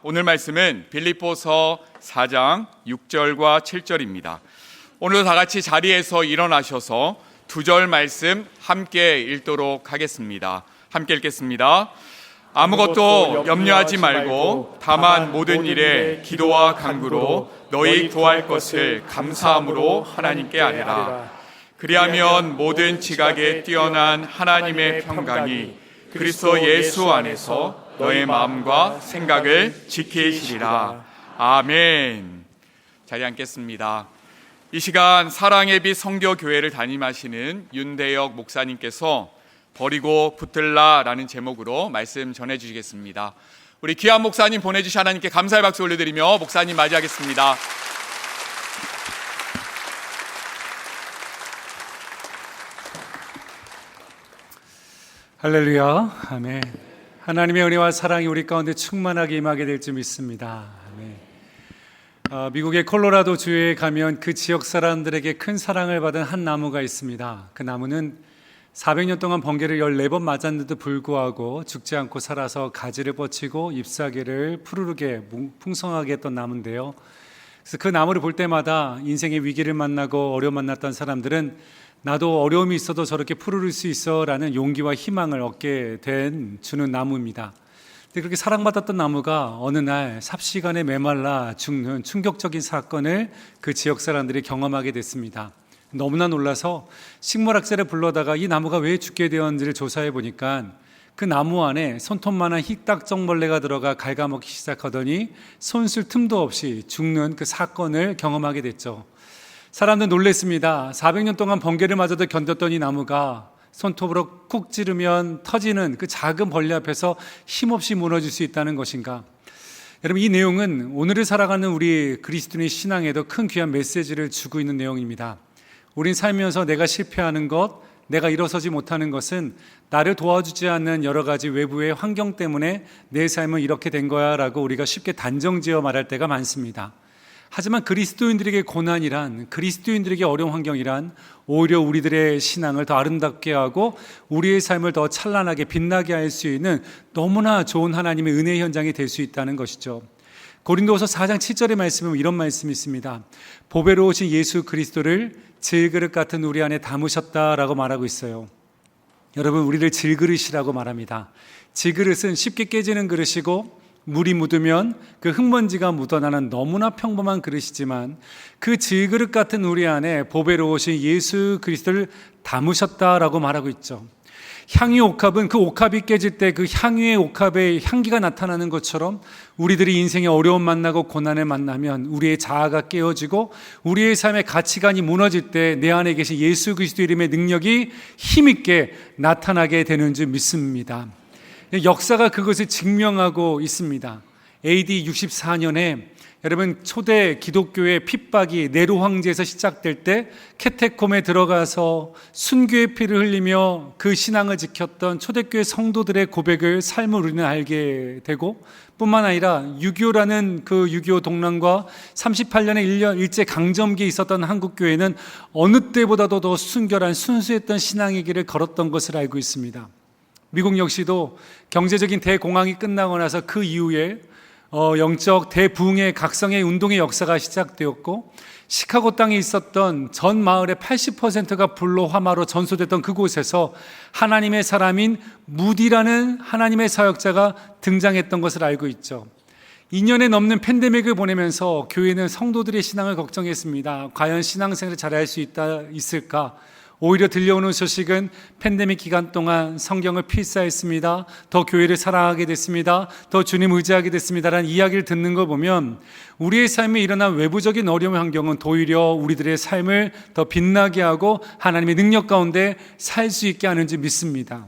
오늘 말씀은 빌립보서 4장 6절과 7절입니다. 오늘도 다 같이 자리에서 일어나셔서 두 절 말씀 함께 읽도록 하겠습니다. 함께 읽겠습니다. 아무것도 염려하지 말고 다만 모든 일에 기도와 간구로 너희 구할 것을 감사함으로 하나님께 아뢰라. 그리하면 모든 지각에 뛰어난 하나님의 평강이 그리스도 예수 안에서 너의 마음과 생각을 지키시리라. 아멘. 자리에 앉겠습니다. 이 시간 사랑의 빛 성교교회를 담임하시는 윤대혁 목사님께서 버리고 붙들라라는 제목으로 말씀 전해주시겠습니다. 우리 귀한 목사님 보내주신 하나님께 감사의 박수 올려드리며 목사님 맞이하겠습니다. 할렐루야. 아멘. 하나님의 은혜와 사랑이 우리 가운데 충만하게 임하게 될 줄 믿습니다. 아멘. 미국의 콜로라도 주에 가면 그 지역 사람들에게 큰 사랑을 받은 한 나무가 있습니다. 그 나무는 400년 동안 번개를 14번 맞았는데도 불구하고 죽지 않고 살아서 가지를 뻗치고 잎사귀를 푸르르게 풍성하게 했던 나무인데요. 그래서 그 나무를 볼 때마다 인생의 위기를 만나고 어려움 만났던 사람들은 나도 어려움이 있어도 저렇게 푸르를 수 있어 라는 용기와 희망을 얻게 주는 나무입니다. 근데 그렇게 사랑받았던 나무가 어느 날 삽시간에 메말라 죽는 충격적인 사건을 그 지역 사람들이 경험하게 됐습니다. 너무나 놀라서 식물학자를 불러다가 이 나무가 왜 죽게 되었는지를 조사해 보니까 그 나무 안에 손톱만한 흰딱정벌레가 들어가 갉아먹기 시작하더니 손쓸 틈도 없이 죽는 그 사건을 경험하게 됐죠. 사람들 놀랬습니다. 400년 동안 번개를 맞아도 견뎠던 이 나무가 손톱으로 쿡 찌르면 터지는 그 작은 벌레 앞에서 힘없이 무너질 수 있다는 것인가? 여러분, 이 내용은 오늘을 살아가는 우리 그리스도인의 신앙에도 큰 귀한 메시지를 주고 있는 내용입니다. 우린 살면서 내가 실패하는 것, 내가 일어서지 못하는 것은 나를 도와주지 않는 여러 가지 외부의 환경 때문에 내 삶은 이렇게 된 거야 라고 우리가 쉽게 단정지어 말할 때가 많습니다. 하지만 그리스도인들에게 고난이란, 그리스도인들에게 어려운 환경이란 오히려 우리들의 신앙을 더 아름답게 하고 우리의 삶을 더 찬란하게 빛나게 할 수 있는 너무나 좋은 하나님의 은혜 현장이 될 수 있다는 것이죠. 고린도후서 4장 7절의 말씀은 이런 말씀이 있습니다. 보배로우신 예수 그리스도를 질그릇 같은 우리 안에 담으셨다라고 말하고 있어요. 여러분, 우리를 질그릇이라고 말합니다. 질그릇은 쉽게 깨지는 그릇이고 물이 묻으면 그 흙먼지가 묻어나는 너무나 평범한 그릇이지만 그 질그릇 같은 우리 안에 보배로우신 예수 그리스도를 담으셨다라고 말하고 있죠. 향유 옥합은 그 옥합이 깨질 때 그 향유의 옥합의 향기가 나타나는 것처럼 우리들이 인생의 어려움 만나고 고난을 만나면 우리의 자아가 깨어지고 우리의 삶의 가치관이 무너질 때 내 안에 계신 예수 그리스도 이름의 능력이 힘있게 나타나게 되는 줄 믿습니다. 역사가 그것을 증명하고 있습니다. AD 64년에 여러분 초대 기독교의 핍박이 네로 황제에서 시작될 때 캐테콤에 들어가서 순교의 피를 흘리며 그 신앙을 지켰던 초대교회 성도들의 고백을 삶을 우리는 알게 되고 뿐만 아니라 6.25라는 그 6.25 동란과 38년의 1년 일제 강점기에 있었던 한국교회는 어느 때보다도 더 순결한 순수했던 신앙의 길을 걸었던 것을 알고 있습니다. 미국 역시도 경제적인 대공황이 끝나고 나서 그 이후에 영적 대부흥의 각성의 운동의 역사가 시작되었고 시카고 땅에 있었던 전 마을의 80%가 불로 화마로 전소됐던 그곳에서 하나님의 사람인 무디라는 하나님의 사역자가 등장했던 것을 알고 있죠. 2년에 넘는 팬데믹을 보내면서 교회는 성도들의 신앙을 걱정했습니다. 과연 신앙생활을 잘할 수 있을까? 오히려 들려오는 소식은 팬데믹 기간 동안 성경을 필사했습니다. 더 교회를 사랑하게 됐습니다. 더 주님 의지하게 됐습니다라는 이야기를 듣는 거 보면 우리의 삶에 일어난 외부적인 어려운 환경은 오히려 우리들의 삶을 더 빛나게 하고 하나님의 능력 가운데 살 수 있게 하는 줄 믿습니다.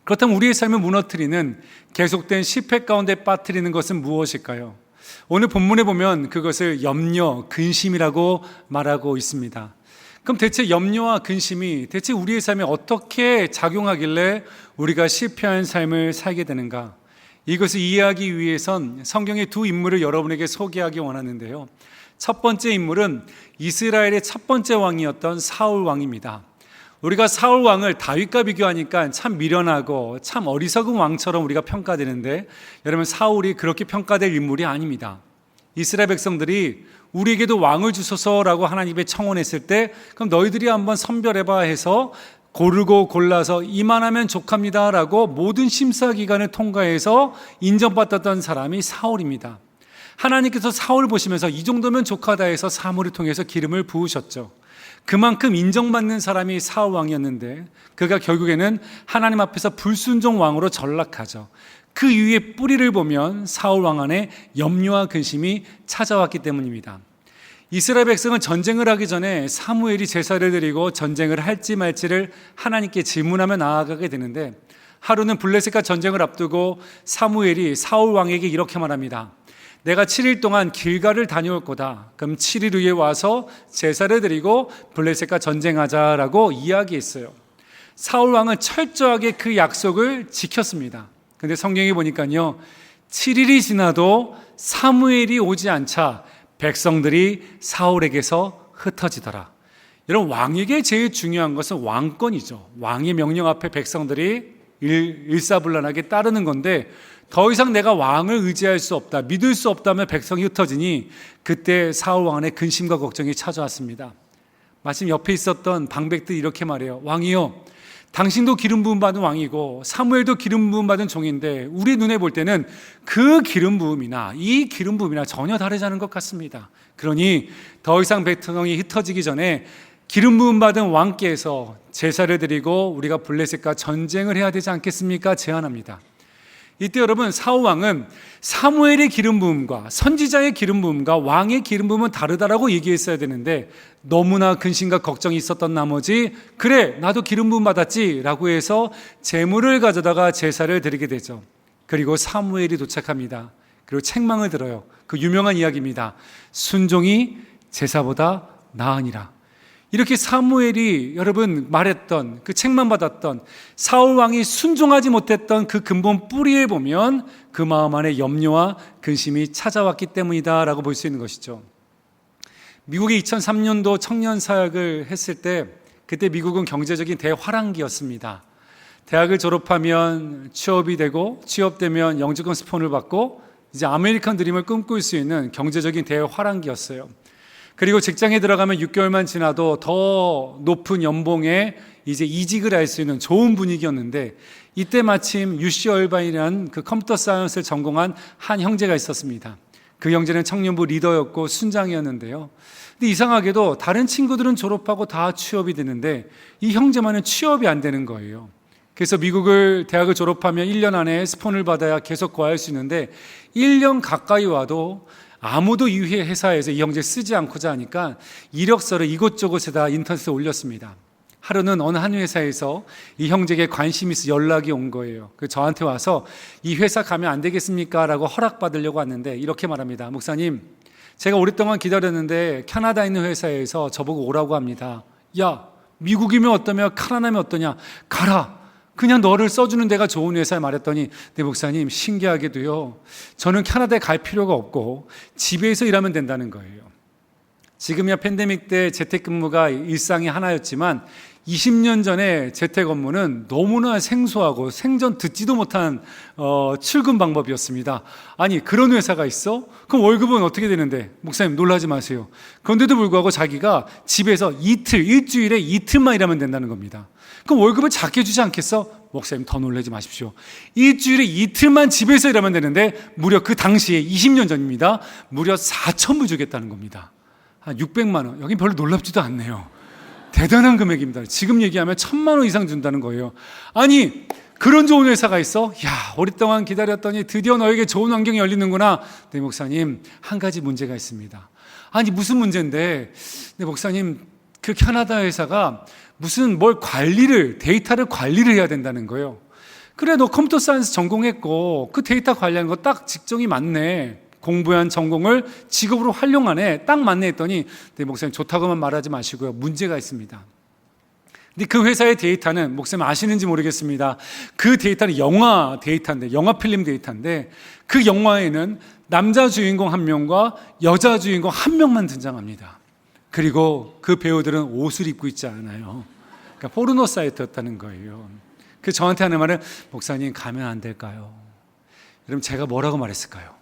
그렇다면 우리의 삶을 무너뜨리는 계속된 실패 가운데 빠뜨리는 것은 무엇일까요? 오늘 본문에 보면 그것을 염려, 근심이라고 말하고 있습니다. 그럼 대체 염려와 근심이 대체 우리의 삶에 어떻게 작용하길래 우리가 실패한 삶을 살게 되는가? 이것을 이해하기 위해선 성경의 두 인물을 여러분에게 소개하기 원하는데요. 첫 번째 인물은 이스라엘의 첫 번째 왕이었던 사울 왕입니다. 우리가 사울 왕을 다윗과 비교하니까 참 미련하고 참 어리석은 왕처럼 우리가 평가되는데, 여러분, 사울이 그렇게 평가될 인물이 아닙니다. 이스라엘 백성들이 우리에게도 왕을 주소서라고 하나님께 청원했을 때, 그럼 너희들이 한번 선별해봐 해서 고르고 골라서 이만하면 족합니다라고 모든 심사 기간을 통과해서 인정받았던 사람이 사울입니다. 하나님께서 사울을 보시면서 이 정도면 족하다 해서 사무를 통해서 기름을 부으셨죠. 그만큼 인정받는 사람이 사울 왕이었는데, 그가 결국에는 하나님 앞에서 불순종 왕으로 전락하죠. 그 이유의 뿌리를 보면 사울 왕 안에 염려와 근심이 찾아왔기 때문입니다. 이스라엘 백성은 전쟁을 하기 전에 사무엘이 제사를 드리고 전쟁을 할지 말지를 하나님께 질문하며 나아가게 되는데, 하루는 블레셋과 전쟁을 앞두고 사무엘이 사울 왕에게 이렇게 말합니다. 내가 7일 동안 길가를 다녀올 거다. 그럼 7일 후에 와서 제사를 드리고 블레셋과 전쟁하자라고 이야기했어요. 사울 왕은 철저하게 그 약속을 지켰습니다. 근데 성경에 보니까요, 7일이 지나도 사무엘이 오지 않자 백성들이 사울에게서 흩어지더라. 여러분, 왕에게 제일 중요한 것은 왕권이죠. 왕의 명령 앞에 백성들이 일사불란하게 따르는 건데, 더 이상 내가 왕을 의지할 수 없다, 믿을 수 없다면 백성이 흩어지니 그때 사울 왕 안에 근심과 걱정이 찾아왔습니다. 마침 옆에 있었던 방백들이 이렇게 말해요. 왕이요, 당신도 기름 부음 받은 왕이고 사무엘도 기름 부음 받은 종인데 우리 눈에 볼 때는 그 기름 부음이나 이 기름 부음이나 전혀 다르지 않은 것 같습니다. 그러니 더 이상 백성이 흩어지기 전에 기름 부음 받은 왕께서 제사를 드리고 우리가 블레셋과 전쟁을 해야 되지 않겠습니까? 제안합니다. 이때 여러분, 사울 왕은 사무엘의 기름 부음과 선지자의 기름 부음과 왕의 기름 부음은 다르다라고 얘기했어야 되는데, 너무나 근심과 걱정이 있었던 나머지 그래 나도 기름 부음 받았지 라고 해서 제물을 가져다가 제사를 드리게 되죠. 그리고 사무엘이 도착합니다. 그리고 책망을 들어요. 그 유명한 이야기입니다. 순종이 제사보다 나으니라. 이렇게 사무엘이 여러분 말했던, 그 책망받았던, 사울 왕이 순종하지 못했던 그 근본 뿌리에 보면 그 마음 안에 염려와 근심이 찾아왔기 때문이다 라고 볼 수 있는 것이죠. 미국이 2003년도 청년 사역을 했을 때, 그때 미국은 경제적인 대화랑기였습니다. 대학을 졸업하면 취업이 되고, 취업되면 영주권 스폰을 받고 이제 아메리칸 드림을 꿈꿀 수 있는 경제적인 대화랑기였어요. 그리고 직장에 들어가면 6개월만 지나도 더 높은 연봉에 이제 이직을 할 수 있는 좋은 분위기였는데, 이때 마침 UC 얼바인이라는 그 컴퓨터 사이언스를 전공한 한 형제가 있었습니다. 그 형제는 청년부 리더였고 순장이었는데요. 근데 이상하게도 다른 친구들은 졸업하고 다 취업이 되는데 이 형제만은 취업이 안 되는 거예요. 그래서 미국을 대학을 졸업하면 1년 안에 스폰을 받아야 계속 거할 수 있는데 1년 가까이 와도 아무도 이 회사에서 이 형제 쓰지 않고자 하니까 이력서를 이곳저곳에다 인터넷에 올렸습니다. 하루는 어느 한 회사에서 이 형제에게 관심이 있어 연락이 온 거예요. 저한테 와서 이 회사 가면 안 되겠습니까? 라고 허락받으려고 왔는데 이렇게 말합니다. 목사님, 제가 오랫동안 기다렸는데 캐나다에 있는 회사에서 저보고 오라고 합니다. 야, 미국이면 어떠며 캐나다면 어떠냐? 가라. 그냥 너를 써주는 데가 좋은 회사에 말했더니, 네 목사님, 신기하게도요, 저는 캐나다에 갈 필요가 없고 집에서 일하면 된다는 거예요. 지금이야 팬데믹 때 재택근무가 일상의 하나였지만 20년 전에 재택근무는 너무나 생소하고 생전 듣지도 못한 출근 방법이었습니다. 아니, 그런 회사가 있어? 그럼 월급은 어떻게 되는데? 목사님, 놀라지 마세요. 그런데도 불구하고 자기가 집에서 일주일에 이틀만 일하면 된다는 겁니다. 그럼 월급을 작게 주지 않겠어? 목사님, 더 놀라지 마십시오. 일주일에 이틀만 집에서 일하면 되는데 무려 그 당시에 20년 전입니다. 무려 4,000불 주겠다는 겁니다. 한 600만 원. 여긴 별로 놀랍지도 않네요. 대단한 금액입니다. 지금 얘기하면 1,000만 원 이상 준다는 거예요. 아니, 그런 좋은 회사가 있어? 야, 오랫동안 기다렸더니 드디어 너에게 좋은 환경이 열리는구나. 네, 목사님, 한 가지 문제가 있습니다. 아니, 무슨 문제인데? 네, 목사님, 그 캐나다 회사가 무슨 데이터를 관리를 해야 된다는 거예요. 그래, 너 컴퓨터 사이언스 전공했고 그 데이터 관리하는 거 딱 직종이 맞네. 공부한 전공을 직업으로 활용하네. 딱 맞네 했더니, 네, 목사님, 좋다고만 말하지 마시고요. 문제가 있습니다. 근데 그 회사의 데이터는, 목사님 아시는지 모르겠습니다. 그 데이터는 영화 데이터인데, 영화 필름 데이터인데, 그 영화에는 남자 주인공 1명과 여자 주인공 1명만 등장합니다. 그리고 그 배우들은 옷을 입고 있지 않아요. 그러니까 포르노 사이트였다는 거예요. 그 저한테 하는 말은 목사님 가면 안 될까요? 여러분 제가 뭐라고 말했을까요?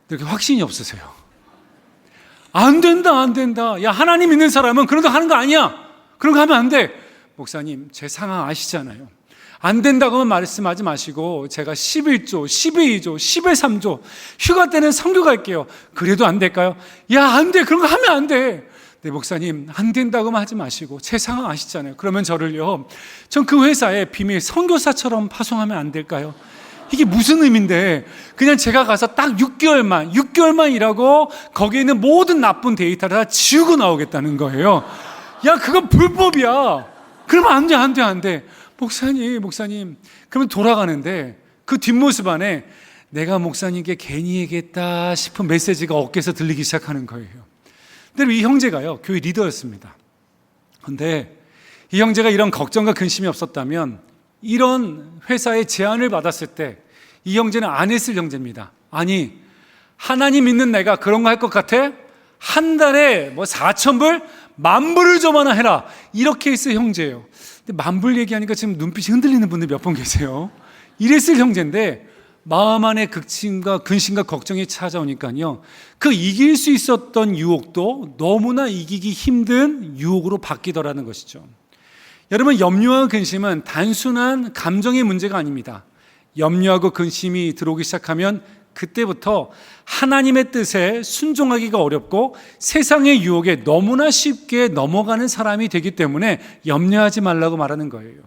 이렇게 확신이 없으세요. 안 된다 안 된다. 야 하나님 믿는 사람은 그런 거 하는 거 아니야. 그런 거 하면 안 돼. 목사님 제 상황 아시잖아요. 안 된다고만 말씀하지 마시고 제가 11조, 12조, 10의 3조 휴가 때는 선교 갈게요. 그래도 안 될까요? 야 안 돼. 그런 거 하면 안 돼. 네, 목사님 안 된다고만 하지 마시고 제 상황 아시잖아요. 그러면 저를요 전 그 회사에 비밀 선교사처럼 파송하면 안 될까요? 이게 무슨 의미인데 그냥 제가 가서 딱 6개월만 일하고 거기에 있는 모든 나쁜 데이터를 다 지우고 나오겠다는 거예요. 야 그건 불법이야. 그러면 안 돼. 목사님 그러면 돌아가는데 그 뒷모습 안에 내가 목사님께 괜히 얘기했다 싶은 메시지가 어깨에서 들리기 시작하는 거예요. 근데 이 형제가요 교회 리더였습니다. 그런데 이 형제가 이런 걱정과 근심이 없었다면 이런 회사의 제안을 받았을 때 이 형제는 안 했을 형제입니다. 아니 하나님 믿는 내가 그런 거 할 것 같아? 한 달에 4,000불? 10,000불을 좀 하나 해라. 이렇게 했을 형제예요. 근데 10,000불 얘기하니까 지금 눈빛이 흔들리는 분들 몇 분 계세요. 이랬을 형제인데 마음 안에 극심과 근심과 걱정이 찾아오니까요 그 이길 수 있었던 유혹도 너무나 이기기 힘든 유혹으로 바뀌더라는 것이죠. 여러분 염려와 근심은 단순한 감정의 문제가 아닙니다. 염려하고 근심이 들어오기 시작하면 그때부터 하나님의 뜻에 순종하기가 어렵고 세상의 유혹에 너무나 쉽게 넘어가는 사람이 되기 때문에 염려하지 말라고 말하는 거예요.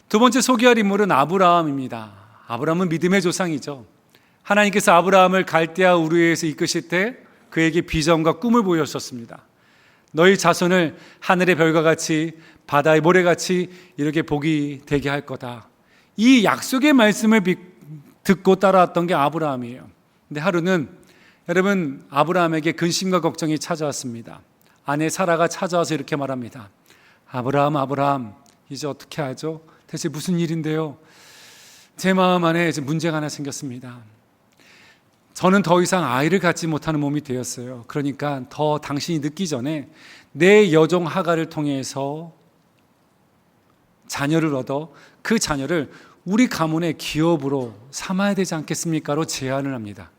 두 번째 소개할 인물은 아브라함입니다. 아브라함은 믿음의 조상이죠. 하나님께서 아브라함을 갈대아 우르에서 이끄실 때 그에게 비전과 꿈을 보여주셨습니다. 너희 자손을 하늘의 별과 같이 바다의 모래같이 이렇게 복이 되게 할 거다. 이 약속의 말씀을 듣고 따라왔던 게 아브라함이에요. 근데 하루는 여러분 아브라함에게 근심과 걱정이 찾아왔습니다. 아내 사라가 찾아와서 이렇게 말합니다. 아브라함 이제 어떻게 하죠? 대체 무슨 일인데요? 제 마음 안에 이제 문제가 하나 생겼습니다. 저는 더 이상 아이를 갖지 못하는 몸이 되었어요. 그러니까 더 당신이 늦기 전에 내 여종 하갈을 통해서 자녀를 얻어 그 자녀를 우리 가문의 기업으로 삼아야 되지 않겠습니까?로 제안을 합니다.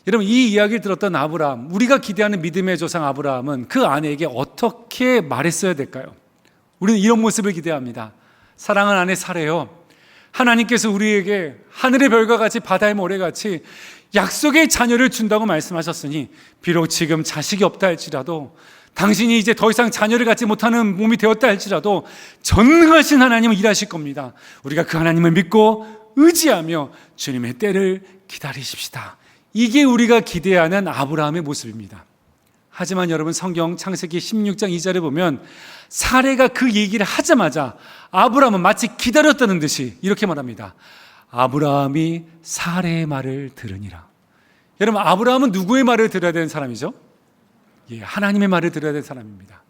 여러분 이 이야기를 들었던 아브라함, 우리가 기대하는 믿음의 조상 아브라함은 그 아내에게 어떻게 말했어야 될까요? 우리는 이런 모습을 기대합니다. 사랑하는 아내 사라요, 하나님께서 우리에게 하늘의 별과 같이 바다의 모래같이 약속의 자녀를 준다고 말씀하셨으니 비록 지금 자식이 없다 할지라도 당신이 이제 더 이상 자녀를 갖지 못하는 몸이 되었다 할지라도 전능하신 하나님은 일하실 겁니다. 우리가 그 하나님을 믿고 의지하며 주님의 때를 기다리십시다. 이게 우리가 기대하는 아브라함의 모습입니다. 하지만 여러분 성경 창세기 16장 2절에 보면 사레가 그 얘기를 하자마자 아브라함은 마치 기다렸다는 듯이 이렇게 말합니다. 아브라함이 사레의 말을 들으니라. 여러분 아브라함은 누구의 말을 들어야 되는 사람이죠? 하나님의 말을 들어야 되는 사람입니다.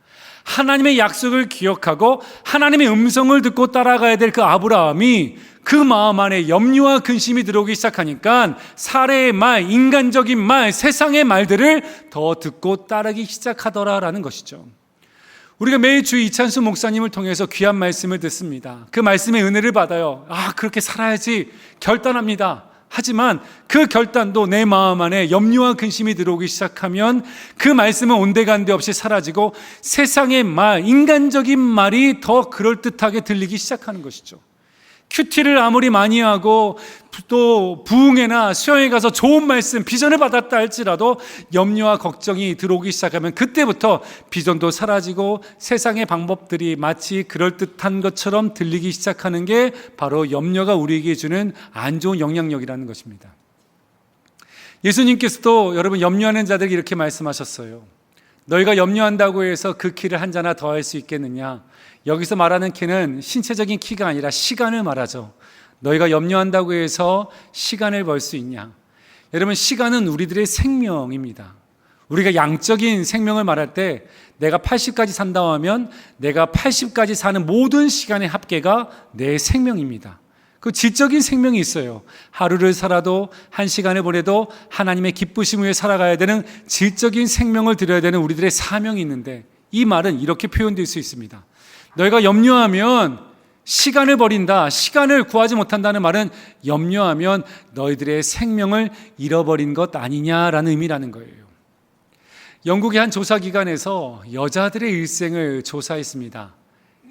하나님의 약속을 기억하고 하나님의 음성을 듣고 따라가야 될 그 아브라함이 그 마음 안에 염려와 근심이 들어오기 시작하니까 사례의 말, 인간적인 말, 세상의 말들을 더 듣고 따르기 시작하더라라는 것이죠. 우리가 매일 주 이찬수 목사님을 통해서 귀한 말씀을 듣습니다. 그 말씀의 은혜를 받아요. 그렇게 살아야지 결단합니다. 하지만 그 결단도 내 마음 안에 염려와 근심이 들어오기 시작하면 그 말씀은 온데간데 없이 사라지고 세상의 말, 인간적인 말이 더 그럴듯하게 들리기 시작하는 것이죠. 큐티를 아무리 많이 하고 또 부흥회나 수영회 가서 좋은 말씀, 비전을 받았다 할지라도 염려와 걱정이 들어오기 시작하면 그때부터 비전도 사라지고 세상의 방법들이 마치 그럴듯한 것처럼 들리기 시작하는 게 바로 염려가 우리에게 주는 안 좋은 영향력이라는 것입니다. 예수님께서도 여러분 염려하는 자들에게 이렇게 말씀하셨어요. 너희가 염려한다고 해서 그 키를 한 자나 더 할 수 있겠느냐? 여기서 말하는 키는 신체적인 키가 아니라 시간을 말하죠. 너희가 염려한다고 해서 시간을 벌 수 있냐? 여러분 시간은 우리들의 생명입니다. 우리가 양적인 생명을 말할 때 내가 80까지 산다고 하면 내가 80까지 사는 모든 시간의 합계가 내 생명입니다. 그 질적인 생명이 있어요. 하루를 살아도 한 시간을 보내도 하나님의 기쁘심 위에 살아가야 되는 질적인 생명을 드려야 되는 우리들의 사명이 있는데 이 말은 이렇게 표현될 수 있습니다. 너희가 염려하면 시간을 버린다. 시간을 구하지 못한다는 말은 염려하면 너희들의 생명을 잃어버린 것 아니냐라는 의미라는 거예요. 영국의 한 조사기관에서 여자들의 일생을 조사했습니다.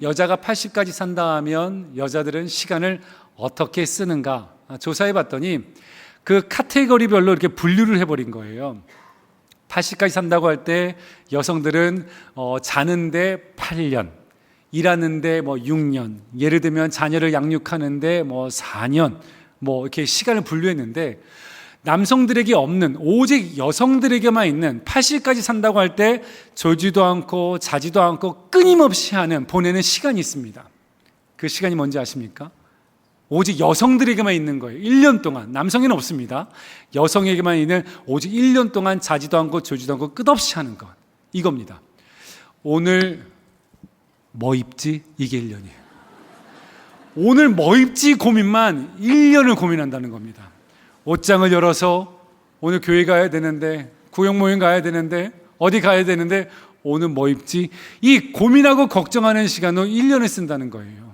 여자가 80까지 산다 하면 여자들은 시간을 어떻게 쓰는가 조사해 봤더니 그 카테고리별로 이렇게 분류를 해버린 거예요. 80까지 산다고 할 때 여성들은 자는데 8년, 일하는데 6년, 예를 들면 자녀를 양육하는데 4년, 이렇게 시간을 분류했는데 남성들에게 없는 오직 여성들에게만 있는 80까지 산다고 할 때 졸지도 않고 자지도 않고 끊임없이 보내는 시간이 있습니다. 그 시간이 뭔지 아십니까? 오직 여성들에게만 있는 거예요. 1년 동안. 남성에는 없습니다. 여성에게만 있는 오직 1년 동안 자지도 않고 졸지도 않고 끝없이 하는 것. 이겁니다. 오늘 뭐 입지? 이게 1년이에요. 오늘 뭐 입지 고민만 1년을 고민한다는 겁니다. 옷장을 열어서 오늘 교회 가야 되는데, 구역 모임 가야 되는데, 어디 가야 되는데 오늘 뭐 입지? 이 고민하고 걱정하는 시간으로 1년을 쓴다는 거예요.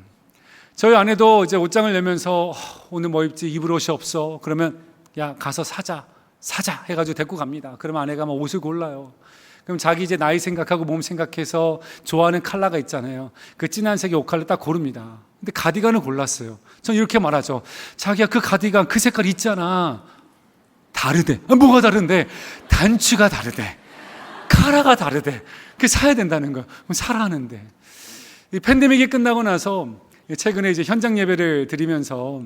저희 아내도 이제 옷장을 내면서 오늘 뭐 입지? 입을 옷이 없어. 그러면 야 가서 사자 해가지고 데리고 갑니다. 그러면 아내가 막 옷을 골라요. 그럼 자기 이제 나이 생각하고 몸 생각해서 좋아하는 컬러가 있잖아요. 그 진한 색의 옷 컬러 딱 고릅니다. 근데 가디건을 골랐어요. 전 이렇게 말하죠. 자기야 그 가디건 그 색깔 있잖아. 다르대. 뭐가 다른데? 단추가 다르대. 카라가 다르대. 그게 사야 된다는 거야. 그럼 사라 하는데. 이 팬데믹이 끝나고 나서 최근에 이제 현장 예배를 드리면서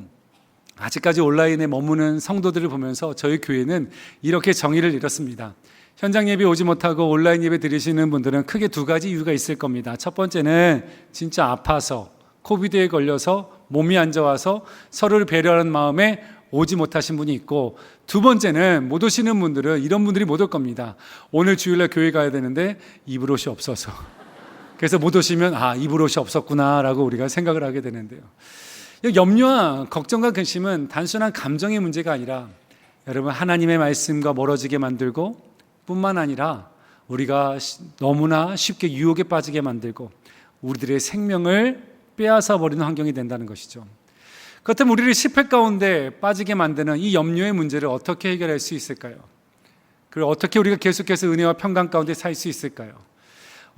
아직까지 온라인에 머무는 성도들을 보면서 저희 교회는 이렇게 정의를 이뤘습니다. 현장 예배 오지 못하고 온라인 예배 드리시는 분들은 크게 두 가지 이유가 있을 겁니다. 첫 번째는 진짜 아파서 코비드에 걸려서 몸이 안 좋아서 서로를 배려하는 마음에 오지 못하신 분이 있고, 두 번째는 못 오시는 분들은 이런 분들이 못 올 겁니다. 오늘 주일날 교회 가야 되는데 입을 옷이 없어서. 그래서 못 오시면 입을 옷이 없었구나 라고 우리가 생각을 하게 되는데요. 염려와 걱정과 근심은 단순한 감정의 문제가 아니라 여러분 하나님의 말씀과 멀어지게 만들고 뿐만 아니라 우리가 너무나 쉽게 유혹에 빠지게 만들고 우리들의 생명을 빼앗아 버리는 환경이 된다는 것이죠. 그렇다면 우리를 실패 가운데 빠지게 만드는 이 염려의 문제를 어떻게 해결할 수 있을까요? 그리고 어떻게 우리가 계속해서 은혜와 평강 가운데 살 수 있을까요?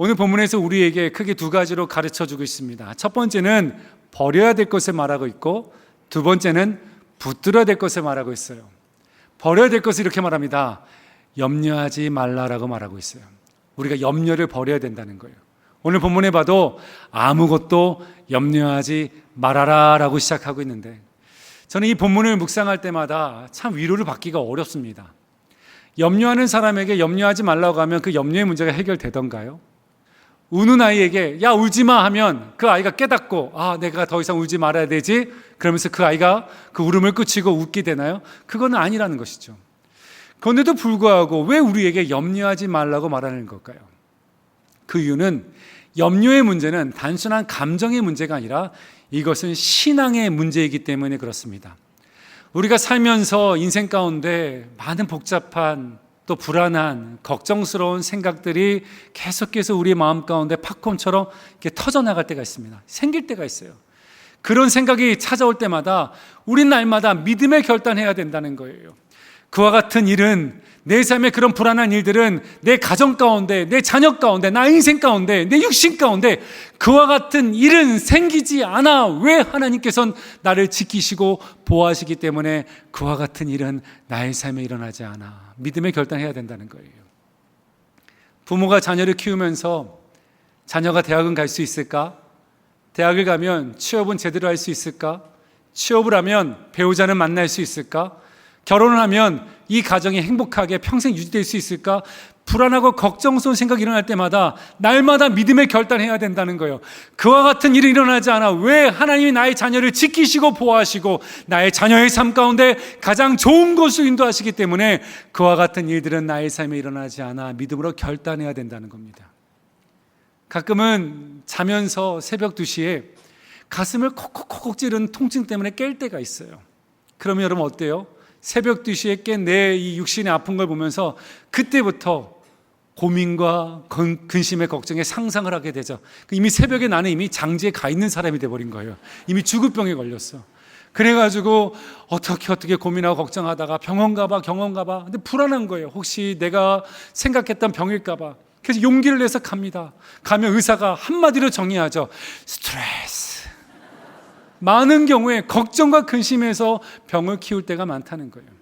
오늘 본문에서 우리에게 크게 두 가지로 가르쳐주고 있습니다. 첫 번째는 버려야 될 것을 말하고 있고, 두 번째는 붙들어야 될 것을 말하고 있어요. 버려야 될 것을 이렇게 말합니다. 염려하지 말라라고 말하고 있어요. 우리가 염려를 버려야 된다는 거예요. 오늘 본문에 봐도 아무것도 염려하지 말아라라고 시작하고 있는데, 저는 이 본문을 묵상할 때마다 참 위로를 받기가 어렵습니다. 염려하는 사람에게 염려하지 말라고 하면 그 염려의 문제가 해결되던가요? 우는 아이에게 야 울지마 하면 그 아이가 깨닫고 내가 더 이상 울지 말아야 되지, 그러면서 그 아이가 그 울음을 그치고 웃게 되나요? 그건 아니라는 것이죠. 그런데도 불구하고 왜 우리에게 염려하지 말라고 말하는 걸까요? 그 이유는 염려의 문제는 단순한 감정의 문제가 아니라 이것은 신앙의 문제이기 때문에 그렇습니다. 우리가 살면서 인생 가운데 많은 복잡한 또 불안한 걱정스러운 생각들이 계속해서 우리의 마음 가운데 팝콘처럼 이렇게 터져나갈 때가 있습니다. 생길 때가 있어요. 그런 생각이 찾아올 때마다 우린 날마다 믿음의 결단해야 된다는 거예요. 그와 같은 일은, 내 삶의 그런 불안한 일들은 내 가정 가운데, 내 자녀 가운데, 나 인생 가운데, 내 육신 가운데 그와 같은 일은 생기지 않아. 왜? 하나님께서는 나를 지키시고 보호하시기 때문에 그와 같은 일은 나의 삶에 일어나지 않아. 믿음의 결단해야 된다는 거예요. 부모가 자녀를 키우면서 자녀가 대학은 갈 수 있을까? 대학을 가면 취업은 제대로 할 수 있을까? 취업을 하면 배우자는 만날 수 있을까? 결혼을 하면 이 가정이 행복하게 평생 유지될 수 있을까? 불안하고 걱정스러운 생각이 일어날 때마다 날마다 믿음의 결단해야 된다는 거예요. 그와 같은 일이 일어나지 않아. 왜? 하나님이 나의 자녀를 지키시고 보호하시고 나의 자녀의 삶 가운데 가장 좋은 곳으로 인도하시기 때문에 그와 같은 일들은 나의 삶에 일어나지 않아. 믿음으로 결단해야 된다는 겁니다. 가끔은 자면서 새벽 2시에 가슴을 콕콕콕 찌르는 통증 때문에 깰 때가 있어요. 그러면 여러분 어때요? 새벽 2시에 깬 내 이 육신의 아픈 걸 보면서 그때부터 고민과 근심의 걱정에 상상을 하게 되죠. 이미 새벽에 나는 이미 장지에 가 있는 사람이 돼버린 거예요. 이미 죽을 병에 걸렸어. 그래가지고 어떻게 고민하고 걱정하다가 병원 가봐. 근데 불안한 거예요. 혹시 내가 생각했던 병일까봐. 그래서 용기를 내서 갑니다. 가면 의사가 한마디로 정의하죠. 스트레스. 많은 경우에 걱정과 근심에서 병을 키울 때가 많다는 거예요.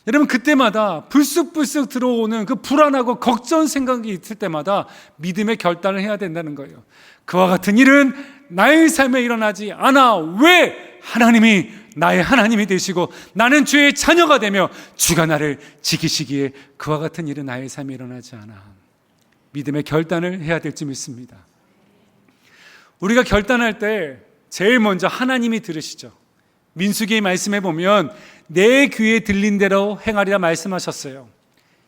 여러분, 그때마다 불쑥불쑥 들어오는 그 불안하고 걱정 생각이 있을 때마다 믿음의 결단을 해야 된다는 거예요. 그와 같은 일은 나의 삶에 일어나지 않아. 왜? 하나님이 나의 하나님이 되시고 나는 주의 자녀가 되며 주가 나를 지키시기에 그와 같은 일은 나의 삶에 일어나지 않아. 믿음의 결단을 해야 될 줄 믿습니다. 우리가 결단할 때 제일 먼저 하나님이 들으시죠. 민수기의 말씀에 보면 내 귀에 들린 대로 행하리라 말씀하셨어요.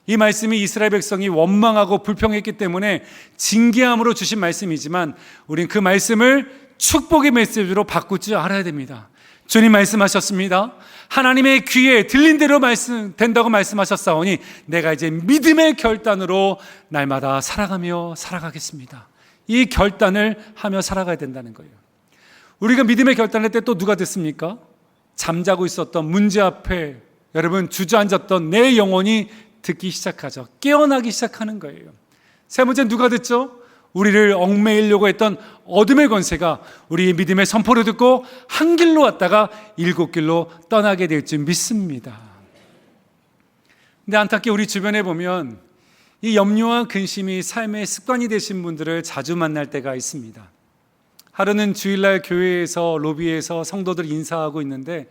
이 말씀이 이스라엘 백성이 원망하고 불평했기 때문에 징계함으로 주신 말씀이지만 우린 그 말씀을 축복의 메시지로 바꿀 줄 알아야 됩니다. 주님 말씀하셨습니다. 하나님의 귀에 들린 대로 된다고 말씀하셨사오니 내가 이제 믿음의 결단으로 날마다 살아가며 살아가겠습니다. 이 결단을 하며 살아가야 된다는 거예요. 우리가 믿음의 결단할 때 또 누가 됐습니까? 잠자고 있었던 문제 앞에 여러분 주저앉았던 내 영혼이 듣기 시작하죠. 깨어나기 시작하는 거예요. 세 번째 누가 듣죠? 우리를 얽매이려고 했던 어둠의 권세가 우리의 믿음의 선포를 듣고 한 길로 왔다가 7길로 떠나게 될 줄 믿습니다. 근데 안타깝게 우리 주변에 보면 이 염려와 근심이 삶의 습관이 되신 분들을 자주 만날 때가 있습니다. 하루는 주일날 교회에서 로비에서 성도들 인사하고 있는데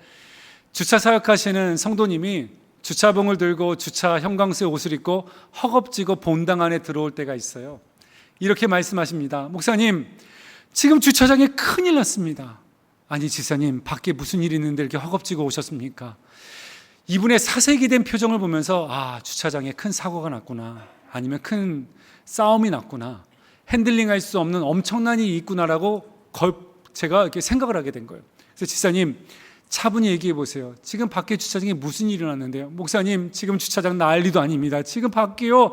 주차 사역하시는 성도님이 주차봉을 들고 주차 형광색 옷을 입고 허겁지겁 본당 안에 들어올 때가 있어요. 이렇게 말씀하십니다. 목사님, 지금 주차장에 큰일 났습니다. 아니 지사님, 밖에 무슨 일이 있는데 이렇게 허겁지겁 오셨습니까? 이분의 사색이 된 표정을 보면서 주차장에 큰 사고가 났구나, 아니면 큰 싸움이 났구나, 핸들링할 수 없는 엄청난 일이 있구나라고 제가 이렇게 생각을 하게 된 거예요. 그래서 지사님, 차분히 얘기해 보세요. 지금 밖에 주차장에 무슨 일이 일어났는데요? 목사님, 지금 주차장 난리도 아닙니다. 지금 밖에요,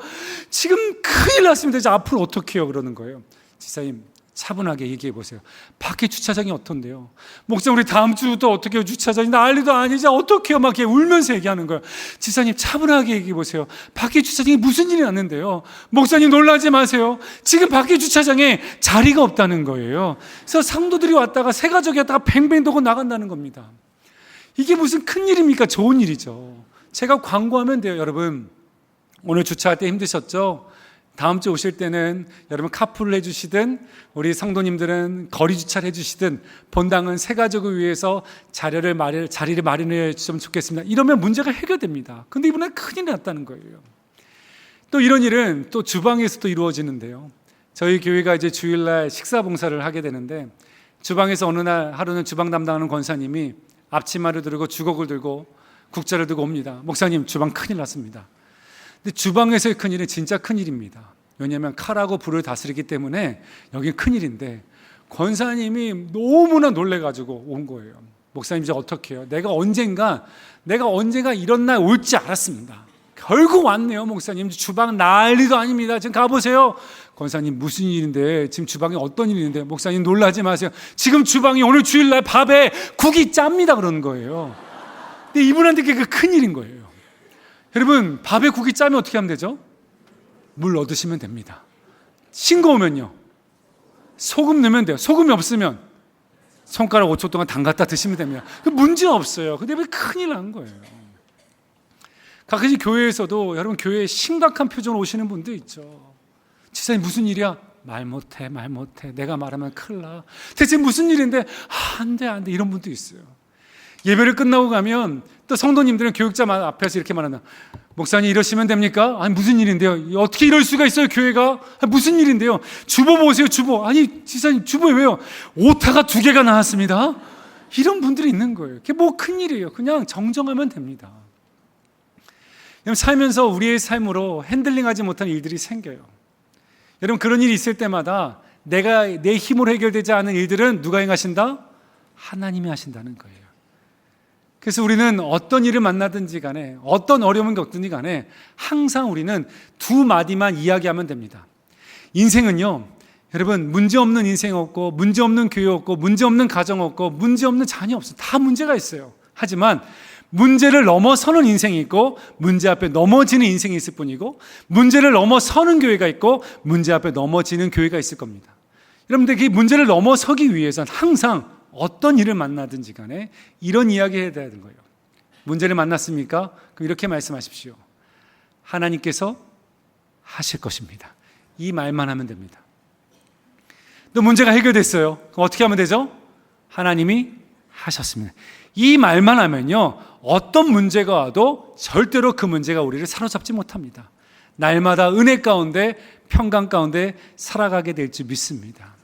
지금 큰일 났습니다. 이제 앞으로 어떻게 해요? 그러는 거예요. 지사님, 차분하게 얘기해 보세요. 밖에 주차장이 어떤데요? 목사님, 우리 다음 주부터 어떻게 해요? 주차장이 난리도 아니지 어떻게 해요? 막 이렇게 울면서 얘기하는 거예요. 지사님, 차분하게 얘기해 보세요. 밖에 주차장에 무슨 일이 났는데요? 목사님, 놀라지 마세요. 지금 밖에 주차장에 자리가 없다는 거예요. 그래서 상도들이 왔다가 새 가족이 왔다가 뱅뱅 돌고 나간다는 겁니다. 이게 무슨 큰 일입니까? 좋은 일이죠. 제가 광고하면 돼요. 여러분, 오늘 주차할 때 힘드셨죠? 다음 주 오실 때는 여러분 카풀을 해주시든 우리 성도님들은 거리 주차를 해주시든 본당은 새 가족을 위해서 자리를 마련해 주시면 좋겠습니다. 이러면 문제가 해결됩니다. 근데 이번에 큰일이 났다는 거예요. 또 이런 일은 또 주방에서도 이루어지는데요. 저희 교회가 이제 주일날 식사 봉사를 하게 되는데 주방에서 어느 날 하루는 주방 담당하는 권사님이 앞치마를 들고 주걱을 들고 국자를 들고 옵니다. 목사님, 주방 큰일 났습니다. 근데 주방에서의 큰일은 진짜 큰일입니다. 왜냐하면 칼하고 불을 다스리기 때문에 여기 큰일인데 권사님이 너무나 놀래가지고 온 거예요. 목사님, 이제 어떻게 해요? 내가 언젠가 이런 날 올 줄 알았습니다. 결국 왔네요. 목사님, 주방 난리도 아닙니다. 지금 가보세요. 권사님, 무슨 일인데? 지금 주방에 어떤 일이 있는데? 목사님, 놀라지 마세요. 지금 주방이 오늘 주일날 밥에 국이 짭니다. 그러는 거예요. 근데 이분한테 그게 큰일인 거예요. 여러분, 밥에 국이 짜면 어떻게 하면 되죠? 물 넣으시면 됩니다. 싱거우면요, 소금 넣으면 돼요. 소금이 없으면 손가락 5초 동안 담갔다 드시면 됩니다. 문제 없어요. 근데 왜 큰일 난 거예요? 가끔씩 교회에서도 여러분 교회에 심각한 표정으로 오시는 분도 있죠. 지사님, 무슨 일이야? 말 못해. 내가 말하면 큰일 나. 대체 무슨 일인데? 안 돼. 이런 분도 있어요. 예배를 끝나고 가면 또 성도님들은 교육자 앞에서 이렇게 말한다. 목사님, 이러시면 됩니까? 아니, 무슨 일인데요? 어떻게 이럴 수가 있어요, 교회가? 무슨 일인데요? 주보 보세요, 주보. 아니, 지사님, 주보에 왜요? 오타가 2개가 나왔습니다. 이런 분들이 있는 거예요. 그게 뭐 큰일이에요. 그냥 정정하면 됩니다. 살면서 우리의 삶으로 핸들링하지 못한 일들이 생겨요. 여러분, 그런 일이 있을 때마다 내 힘으로 해결되지 않은 일들은 누가 행하신다? 하나님이 하신다는 거예요. 그래서 우리는 어떤 일을 만나든지 간에 어떤 어려움을 겪든지 간에 항상 우리는 두 마디만 이야기하면 됩니다. 인생은요, 여러분, 문제 없는 인생 없고, 문제 없는 교회 없고, 문제 없는 가정 없고, 문제 없는 자녀 없어요. 다 문제가 있어요. 하지만 문제를 넘어서는 인생이 있고, 문제 앞에 넘어지는 인생이 있을 뿐이고, 문제를 넘어서는 교회가 있고, 문제 앞에 넘어지는 교회가 있을 겁니다. 여러분들, 이 문제를 넘어서기 위해서는 항상 어떤 일을 만나든지 간에 이런 이야기 해야 되는 거예요. 문제를 만났습니까? 그럼 이렇게 말씀하십시오. 하나님께서 하실 것입니다. 이 말만 하면 됩니다. 또 문제가 해결됐어요. 그럼 어떻게 하면 되죠? 하나님이 하셨습니다. 이 말만 하면요, 어떤 문제가 와도 절대로 그 문제가 우리를 사로잡지 못합니다. 날마다 은혜 가운데, 평강 가운데 살아가게 될 줄 믿습니다.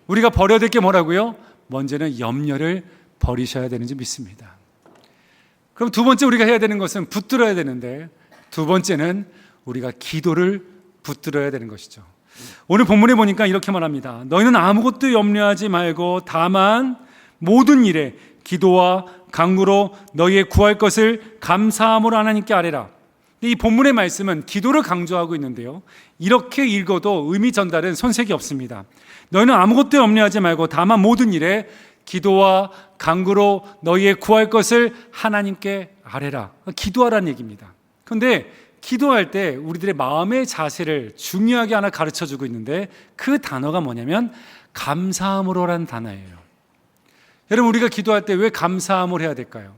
우리가 버려야 될 게 뭐라고요? 먼저는 염려를 버리셔야 되는 줄 믿습니다. 그럼 두 번째 우리가 해야 되는 것은 붙들어야 되는데, 두 번째는 우리가 기도를 붙들어야 되는 것이죠. 오늘 본문에 보니까 이렇게 말합니다. 너희는 아무것도 염려하지 말고 다만 모든 일에 기도와 간구로 너희의 구할 것을 감사함으로 하나님께 아뢰라. 이 본문의 말씀은 기도를 강조하고 있는데요, 이렇게 읽어도 의미 전달은 손색이 없습니다. 너희는 아무것도 염려하지 말고 다만 모든 일에 기도와 간구로 너희의 구할 것을 하나님께 아뢰라. 기도하라는 얘기입니다. 그런데 기도할 때 우리들의 마음의 자세를 중요하게 하나 가르쳐주고 있는데, 그 단어가 뭐냐면 감사함으로라는 단어예요. 여러분, 우리가 기도할 때 왜 감사함을 해야 될까요?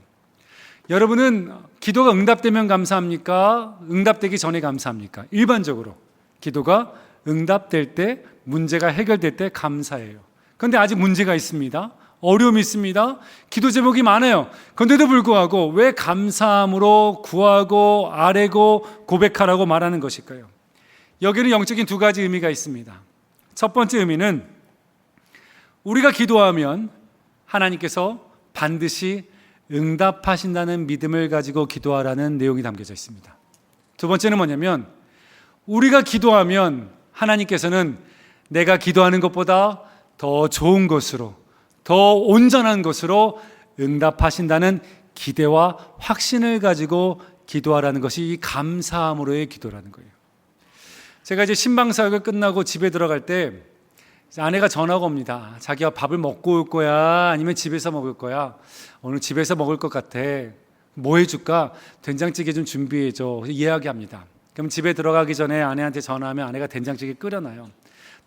여러분은 기도가 응답되면 감사합니까? 응답되기 전에 감사합니까? 일반적으로 기도가 응답될 때, 문제가 해결될 때 감사해요. 그런데 아직 문제가 있습니다. 어려움이 있습니다. 기도 제목이 많아요. 그런데도 불구하고 왜 감사함으로 구하고 아뢰고 고백하라고 말하는 것일까요? 여기는 영적인 두 가지 의미가 있습니다. 첫 번째 의미는 우리가 기도하면 하나님께서 반드시 응답하신다는 믿음을 가지고 기도하라는 내용이 담겨져 있습니다. 두 번째는 뭐냐면, 우리가 기도하면 하나님께서는 내가 기도하는 것보다 더 좋은 것으로, 더 온전한 것으로 응답하신다는 기대와 확신을 가지고 기도하라는 것이 이 감사함으로의 기도라는 거예요. 제가 이제 신방사역을 끝나고 집에 들어갈 때 아내가 전화가 옵니다. 자기가 밥을 먹고 올 거야? 아니면 집에서 먹을 거야? 오늘 집에서 먹을 것 같아. 뭐 해줄까? 된장찌개 좀 준비해줘. 이야기합니다. 그럼 집에 들어가기 전에 아내한테 전화하면 아내가 된장찌개 끓여놔요.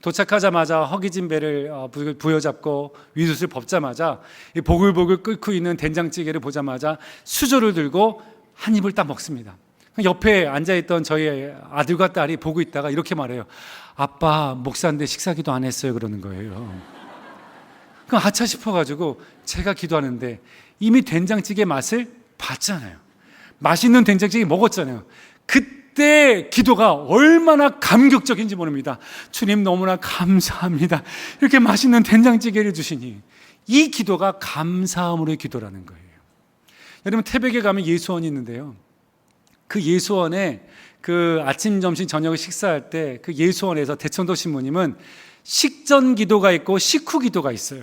도착하자마자 허기진 배를 부여잡고 윗옷을 벗자마자 보글보글 끓고 있는 된장찌개를 보자마자 수저를 들고 한 입을 딱 먹습니다. 옆에 앉아있던 저희 아들과 딸이 보고 있다가 이렇게 말해요. 아빠, 목사인데 식사기도 안 했어요. 그러는 거예요. 그럼 아차 싶어가지고 제가 기도하는데 이미 된장찌개 맛을 봤잖아요. 맛있는 된장찌개 먹었잖아요. 그때 기도가 얼마나 감격적인지 모릅니다. 주님 너무나 감사합니다. 이렇게 맛있는 된장찌개를 주시니. 이 기도가 감사함으로의 기도라는 거예요. 여러분, 태백에 가면 예수원이 있는데요, 그 예수원에 그 아침, 점심, 저녁을 식사할 때 그 예수원에서 대청도 신부님은 식전 기도가 있고 식후 기도가 있어요.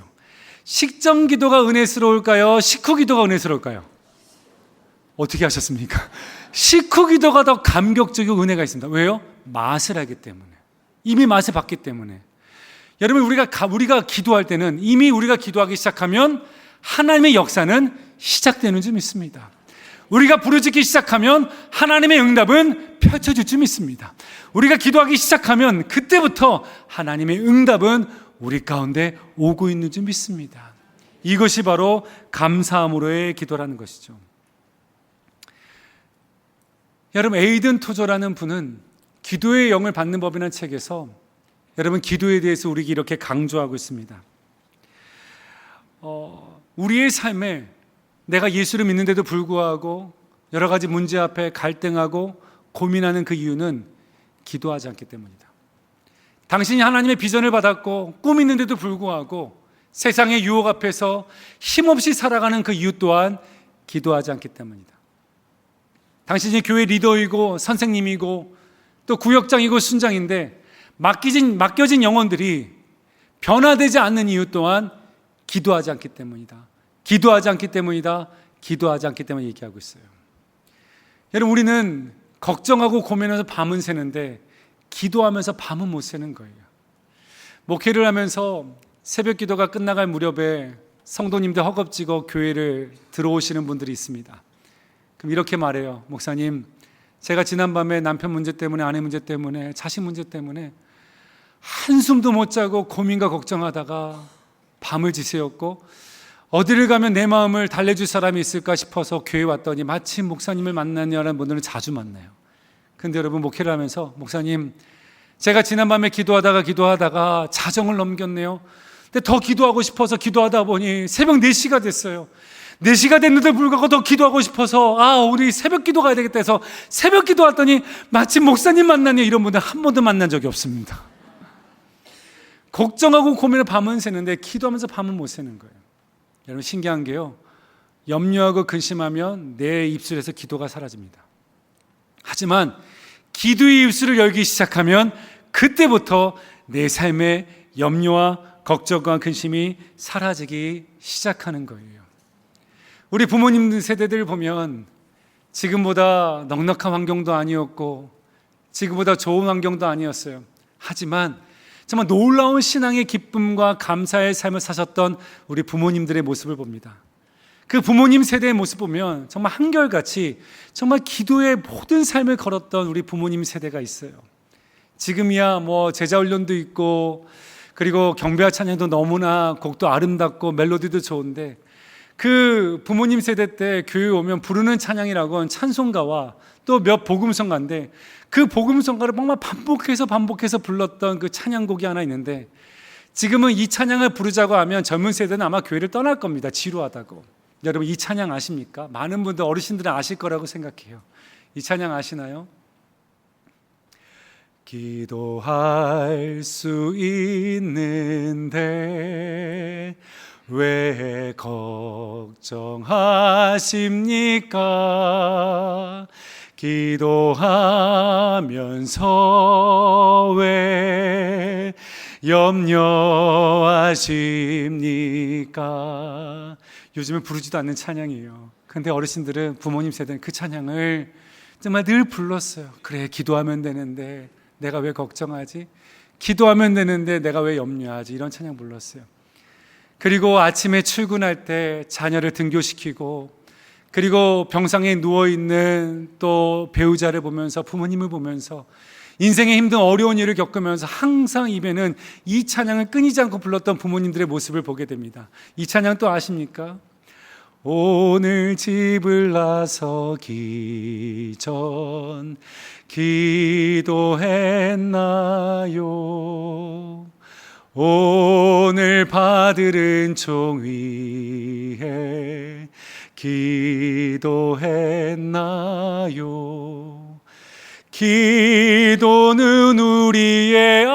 식전 기도가 은혜스러울까요? 식후 기도가 은혜스러울까요? 어떻게 하셨습니까? 식후 기도가 더 감격적이고 은혜가 있습니다. 왜요? 맛을 알기 때문에. 이미 맛을 봤기 때문에. 여러분, 우리가 기도할 때는, 이미 우리가 기도하기 시작하면 하나님의 역사는 시작되는 줄 믿습니다. 우리가 부르짖기 시작하면 하나님의 응답은 펼쳐질 줄 믿습니다. 우리가 기도하기 시작하면 그때부터 하나님의 응답은 우리 가운데 오고 있는 줄 믿습니다. 이것이 바로 감사함으로의 기도라는 것이죠. 여러분, 에이든 토저라는 분은 기도의 영을 받는 법이라는 책에서 여러분, 기도에 대해서 우리에게 이렇게 강조하고 있습니다. 우리의 삶에 내가 예수를 믿는데도 불구하고 여러 가지 문제 앞에 갈등하고 고민하는 그 이유는 기도하지 않기 때문이다. 당신이 하나님의 비전을 받았고 꿈 있는데도 불구하고 세상의 유혹 앞에서 힘없이 살아가는 그 이유 또한 기도하지 않기 때문이다. 당신이 교회 리더이고 선생님이고 또 구역장이고 순장인데 맡겨진 영혼들이 변화되지 않는 이유 또한 기도하지 않기 때문이다. 기도하지 않기 때문이다. 기도하지 않기 때문에 얘기하고 있어요. 여러분, 우리는 걱정하고 고민하면서 밤은 새는데 기도하면서 밤은 못 새는 거예요. 목회를 하면서 새벽 기도가 끝나갈 무렵에 성도님들 허겁지겁 교회를 들어오시는 분들이 있습니다. 그럼 이렇게 말해요. 목사님, 제가 지난밤에 남편 문제 때문에, 아내 문제 때문에, 자식 문제 때문에 한숨도 못 자고 고민과 걱정하다가 밤을 지새웠고, 어디를 가면 내 마음을 달래줄 사람이 있을까 싶어서 교회에 왔더니 마침 목사님을 만나냐는 분들은 자주 만나요. 근데 여러분, 목회를 하면서 목사님, 제가 지난밤에 기도하다가 자정을 넘겼네요. 근데 더 기도하고 싶어서 기도하다 보니 새벽 4시가 됐어요. 4시가 됐는데 불구하고 더 기도하고 싶어서 우리 새벽 기도 가야 되겠다 해서 새벽 기도 왔더니 마침 목사님 만나냐, 이런 분들 한 번도 만난 적이 없습니다. 걱정하고 고민을 밤은 새는데 기도하면서 밤은 못 새는 거예요. 여러분, 신기한 게요, 염려하고 근심하면 내 입술에서 기도가 사라집니다. 하지만 기도의 입술을 열기 시작하면 그때부터 내 삶의 염려와 걱정과 근심이 사라지기 시작하는 거예요. 우리 부모님 세대들 보면 지금보다 넉넉한 환경도 아니었고 지금보다 좋은 환경도 아니었어요. 하지만 정말 놀라운 신앙의 기쁨과 감사의 삶을 사셨던 우리 부모님들의 모습을 봅니다. 그 부모님 세대의 모습 보면 정말 한결같이 정말 기도의 모든 삶을 걸었던 우리 부모님 세대가 있어요. 지금이야 제자훈련도 있고 그리고 경배와 찬양도 너무나 곡도 아름답고 멜로디도 좋은데, 그 부모님 세대 때 교회 오면 부르는 찬양이라고는 찬송가와 또 몇 복음성가인데, 그 복음성가를 정말 반복해서 불렀던 그 찬양곡이 하나 있는데, 지금은 이 찬양을 부르자고 하면 젊은 세대는 아마 교회를 떠날 겁니다. 지루하다고. 여러분, 이 찬양 아십니까? 많은 분들, 어르신들은 아실 거라고 생각해요. 이 찬양 아시나요? 기도할 수 있는데 왜 걱정하십니까? 기도하면서 왜 염려하십니까? 요즘은 부르지도 않는 찬양이에요. 근데 어르신들은, 부모님 세대는 그 찬양을 정말 늘 불렀어요. 그래, 기도하면 되는데 내가 왜 걱정하지? 기도하면 되는데 내가 왜 염려하지? 이런 찬양 불렀어요. 그리고 아침에 출근할 때 자녀를 등교시키고, 그리고 병상에 누워있는 또 배우자를 보면서, 부모님을 보면서 인생의 힘든 어려운 일을 겪으면서 항상 입에는 이 찬양을 끊이지 않고 불렀던 부모님들의 모습을 보게 됩니다. 이 찬양 또 아십니까? 오늘 집을 나서기 전 기도했나요? 오늘 받을 은총 위에 기도했나요? 기도는 우리의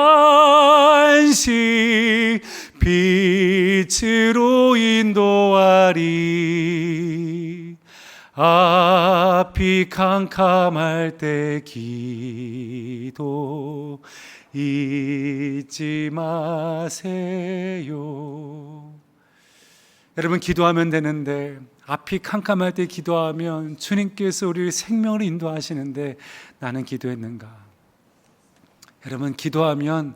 안식, 빛으로 인도하리. 앞이 캄캄할 때 기도 잊지 마세요. 여러분, 기도하면 되는데, 앞이 캄캄할 때 기도하면 주님께서 우리를 생명으로 인도하시는데 나는 기도했는가? 여러분, 기도하면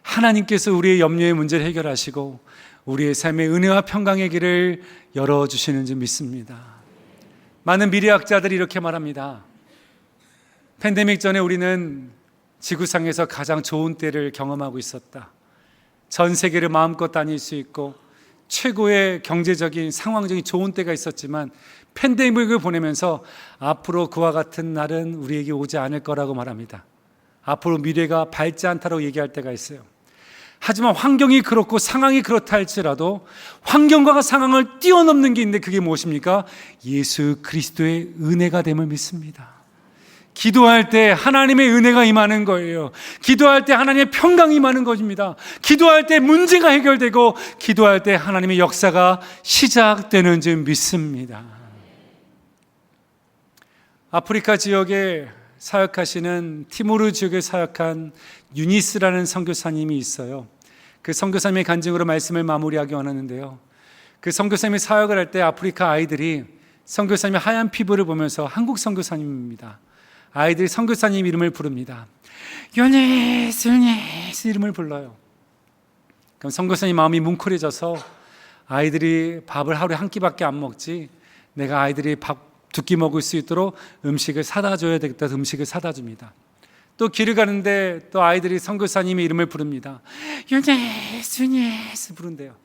하나님께서 우리의 염려의 문제를 해결하시고 우리의 삶의 은혜와 평강의 길을 열어주시는 줄 믿습니다. 많은 미래학자들이 이렇게 말합니다. 팬데믹 전에 우리는 지구상에서 가장 좋은 때를 경험하고 있었다. 전 세계를 마음껏 다닐 수 있고 최고의 경제적인 상황적인 좋은 때가 있었지만, 팬데믹을 보내면서 앞으로 그와 같은 날은 우리에게 오지 않을 거라고 말합니다. 앞으로 미래가 밝지 않다고 얘기할 때가 있어요. 하지만 환경이 그렇고 상황이 그렇다 할지라도 환경과 상황을 뛰어넘는 게 있는데, 그게 무엇입니까? 예수 그리스도의 은혜가 됨을 믿습니다. 기도할 때 하나님의 은혜가 임하는 거예요. 기도할 때 하나님의 평강이 임하는 것입니다. 기도할 때 문제가 해결되고, 기도할 때 하나님의 역사가 시작되는 줄 믿습니다. 아프리카 지역에 사역하시는, 티모르 지역에 사역한 유니스라는 선교사님이 있어요. 그 선교사님의 간증으로 말씀을 마무리하기 원하는데요, 그 선교사님이 사역을 할 때 아프리카 아이들이 선교사님의 하얀 피부를 보면서 한국 선교사님입니다. 아이들이 선교사님 이름을 부릅니다. 요네스 요네스 이름을 불러요. 그럼 선교사님 마음이 뭉클해져서 아이들이 밥을 하루에 한 끼밖에 안 먹지, 내가 아이들이 밥 두 끼 먹을 수 있도록 음식을 사다 줘야 되겠다 해서 음식을 사다 줍니다. 또 길을 가는데 또 아이들이 선교사님의 이름을 부릅니다. 요네스 요네스 부른대요.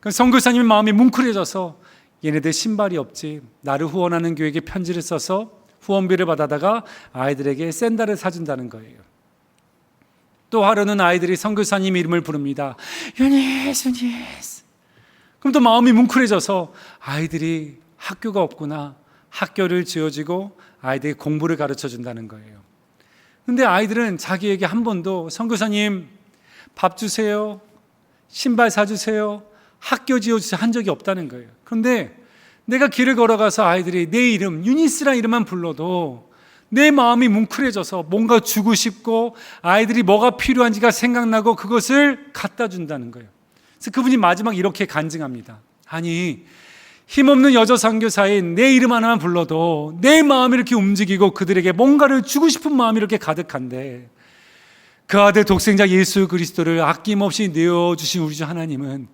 그럼 선교사님의 마음이 뭉클해져서 얘네들 신발이 없지, 나를 후원하는 교회에 편지를 써서 후원비를 받아다가 아이들에게 샌들을 사준다는 거예요. 또 하루는 아이들이 선교사님 이름을 부릅니다. 요네스 요네스. 그럼 또 마음이 뭉클해져서 아이들이 학교가 없구나, 학교를 지어주고 아이들이 공부를 가르쳐 준다는 거예요. 근데 아이들은 자기에게 한 번도 선교사님 밥 주세요, 신발 사주세요, 학교 지어주세요 한 적이 없다는 거예요. 그런데 내가 길을 걸어가서 아이들이 내 이름, 유니스라는 이름만 불러도 내 마음이 뭉클해져서 뭔가 주고 싶고 아이들이 뭐가 필요한지가 생각나고 그것을 갖다 준다는 거예요. 그래서 그분이 마지막 이렇게 간증합니다. 아니, 힘없는 여자 선교사인 내 이름 하나만 불러도 내 마음이 이렇게 움직이고 그들에게 뭔가를 주고 싶은 마음이 이렇게 가득한데, 그 아들 독생자 예수 그리스도를 아낌없이 내어주신 우리 주 하나님은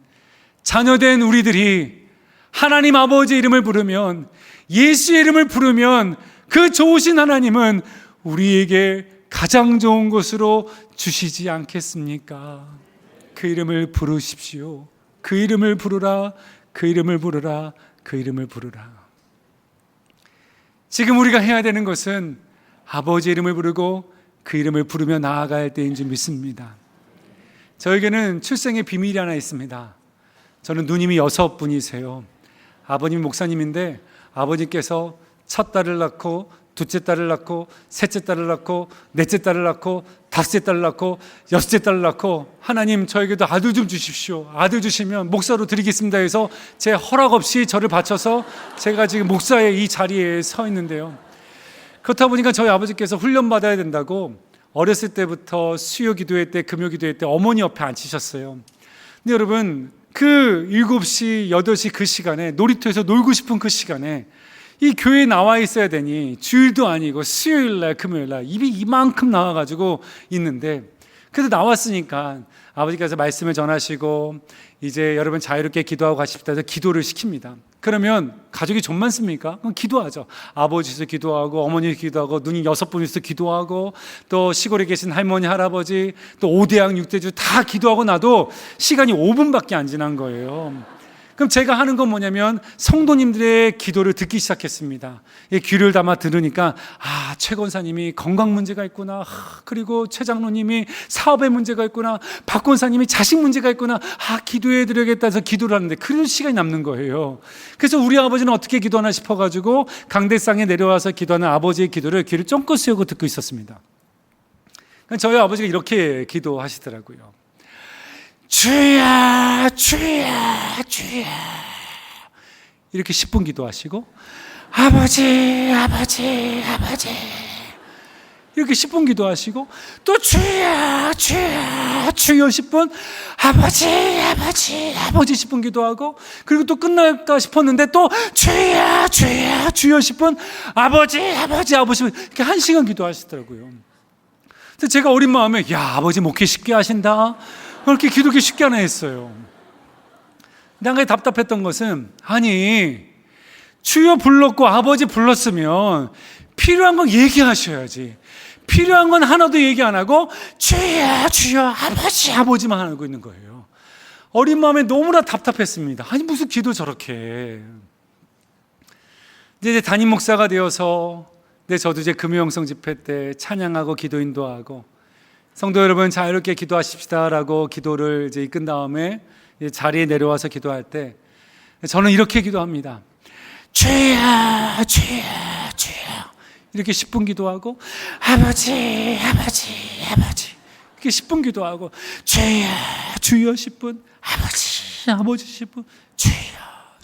자녀된 우리들이 하나님 아버지 이름을 부르면, 예수의 이름을 부르면 그 좋으신 하나님은 우리에게 가장 좋은 것으로 주시지 않겠습니까? 그 이름을 부르십시오. 그 이름을 부르라. 그 이름을 부르라. 그 이름을 부르라. 지금 우리가 해야 되는 것은 아버지 이름을 부르고 그 이름을 부르며 나아갈 때인 줄 믿습니다. 저에게는 출생의 비밀이 하나 있습니다. 저는 누님이 6분이세요. 아버님이 목사님인데 아버님께서 첫 딸을 낳고 둘째 딸을 낳고 셋째 딸을 낳고 넷째 딸을 낳고 다섯째 딸을 낳고 여섯째 딸을 낳고, 하나님 저에게도 아들 좀 주십시오. 아들 주시면 목사로 드리겠습니다 해서 제 허락 없이 저를 바쳐서 제가 지금 목사의 이 자리에 서 있는데요. 그렇다 보니까 저희 아버지께서 훈련받아야 된다고 어렸을 때부터 수요 기도회 때, 금요 기도회 때 어머니 옆에 앉히셨어요. 근데 여러분, 그 7시, 8시 그 시간에, 놀이터에서 놀고 싶은 그 시간에 이 교회에 나와 있어야 되니 주일도 아니고 수요일날, 금요일날 입이 이만큼 나와가지고 있는데, 그래도 나왔으니까 아버지께서 말씀을 전하시고 이제 여러분 자유롭게 기도하고 가십시다 해서 기도를 시킵니다. 그러면 가족이 좀 많습니까? 그럼 기도하죠. 아버지도 기도하고 어머니도 기도하고 누님 6분이서 기도하고 또 시골에 계신 할머니 할아버지 또 5대양 6대주 다 기도하고 나도 시간이 5분밖에 안 지난 거예요. 그럼 제가 하는 건 뭐냐면 성도님들의 기도를 듣기 시작했습니다. 귀를 담아 들으니까 최 권사님이 건강 문제가 있구나, 그리고 최 장로님이 사업에 문제가 있구나, 박 권사님이 자식 문제가 있구나, 기도해 드려야겠다 해서 기도를 하는데 그럴 시간이 남는 거예요. 그래서 우리 아버지는 어떻게 기도하나 싶어가지고 강대상에 내려와서 기도하는 아버지의 기도를 귀를 쫑긋 세우고 듣고 있었습니다. 저희 아버지가 이렇게 기도하시더라고요. 주야 주야 주야, 이렇게 10분 기도하시고 아버지 아버지 아버지 이렇게 10분 기도하시고 또 주야 주야 주여 10분, 아버지 아버지 아버지 10분 기도하고, 그리고 또 끝날까 싶었는데 또 주야 주야 주여 10분, 아버지 아버지 아버지, 이렇게 1시간 기도하시더라고요. 그래서 제가 어린 마음에 아버지 목회 쉽게 하신다, 그렇게 기도하기 쉽게 하나 했어요. 근데 한 가지 답답했던 것은, 아니 주여 불렀고 아버지 불렀으면 필요한 건 얘기하셔야지, 필요한 건 하나도 얘기 안 하고 주여 주여 아버지 아버지만 하고 있는 거예요. 어린 마음에 너무나 답답했습니다. 아니 무슨 기도 저렇게 해. 이제 담임 목사가 되어서 저도 이제 금요영성 집회 때 찬양하고 기도 인도하고, 성도 여러분 자유롭게 기도하십시다라고 기도를 이제 이끈 다음에 자리에 내려와서 기도할 때 저는 이렇게 기도합니다. 주여 주여 주여, 이렇게 10분 기도하고 아버지 아버지 아버지, 이렇게 10분 기도하고 주여 주여 10분, 아버지 아버지 10분, 주여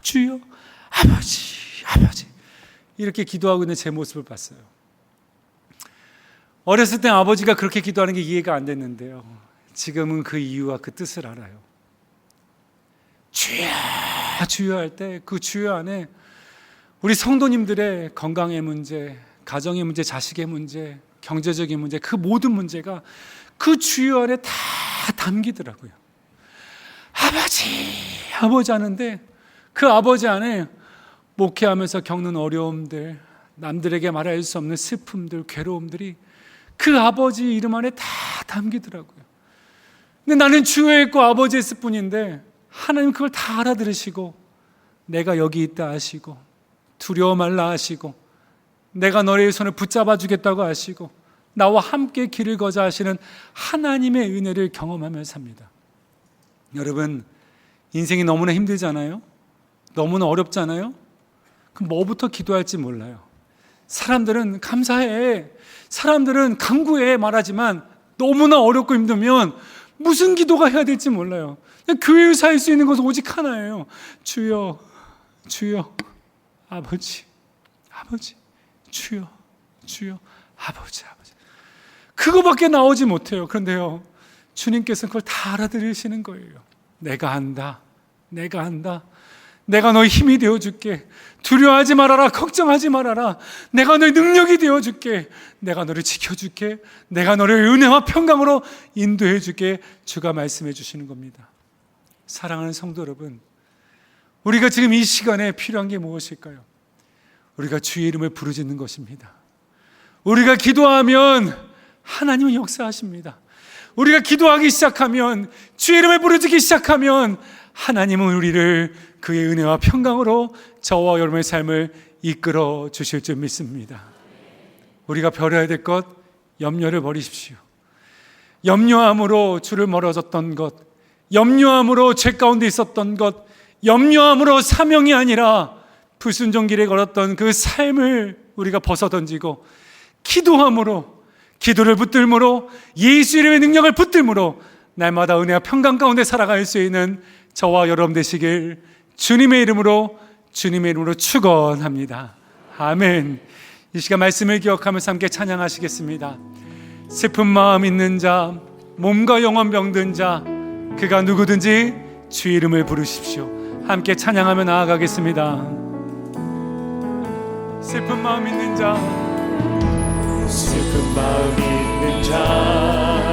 주여 아버지 아버지, 이렇게 기도하고 있는 제 모습을 봤어요. 어렸을 때 아버지가 그렇게 기도하는 게 이해가 안 됐는데요, 지금은 그 이유와 그 뜻을 알아요. 주여 주여 할 때 그 주여 안에 우리 성도님들의 건강의 문제, 가정의 문제, 자식의 문제, 경제적인 문제, 그 모든 문제가 그 주여 안에 다 담기더라고요. 아버지 하는데 그 아버지 안에 목회하면서 겪는 어려움들, 남들에게 말할 수 없는 슬픔들, 괴로움들이 그 아버지 이름 안에 다 담기더라고요. 근데 나는 주여 있고 아버지 있을 뿐인데 하나님 그걸 다 알아들으시고 내가 여기 있다 하시고 두려워 말라 하시고 내가 너의 손을 붙잡아 주겠다고 하시고 나와 함께 길을 걷자 하시는 하나님의 은혜를 경험하며 삽니다. 여러분, 인생이 너무나 힘들잖아요. 너무나 어렵잖아요. 그럼 뭐부터 기도할지 몰라요. 사람들은 감사해, 사람들은 간구해 말하지만 너무나 어렵고 힘들면 무슨 기도가 해야 될지 몰라요. 그냥 교회에서 할 수 있는 것은 오직 하나예요. 주여, 주여, 아버지, 주여, 아버지. 그거밖에 나오지 못해요. 그런데요, 주님께서는 그걸 다 알아들으시는 거예요. 내가 안다. 내가 너의 힘이 되어줄게. 두려워하지 말아라. 걱정하지 말아라. 내가 너의 능력이 되어줄게. 내가 너를 지켜줄게. 내가 너를 은혜와 평강으로 인도해줄게. 주가 말씀해 주시는 겁니다. 사랑하는 성도 여러분, 우리가 지금 이 시간에 필요한 게 무엇일까요? 우리가 주의 이름을 부르짖는 것입니다. 우리가 기도하면 하나님은 역사하십니다. 우리가 기도하기 시작하면, 주의 이름을 부르짖기 시작하면 하나님은 우리를 그의 은혜와 평강으로 저와 여러분의 삶을 이끌어 주실 줄 믿습니다. 우리가 버려야 될 것, 염려를 버리십시오. 염려함으로 주를 멀어졌던 것, 염려함으로 죄 가운데 있었던 것, 염려함으로 사명이 아니라 불순종 길에 걸었던 그 삶을 우리가 벗어던지고 기도함으로, 기도를 붙들므로, 예수 이름의 능력을 붙들므로 날마다 은혜와 평강 가운데 살아갈 수 있는 저와 여러분 되시길 주님의 이름으로 축원합니다. 아멘. 이 시간 말씀을 기억하면서 함께 찬양하시겠습니다. 슬픈 마음 있는 자, 몸과 영혼 병든 자, 그가 누구든지 주의 이름을 부르십시오. 함께 찬양하며 나아가겠습니다. 슬픈 마음 있는 자, 슬픈 마음 있는 자,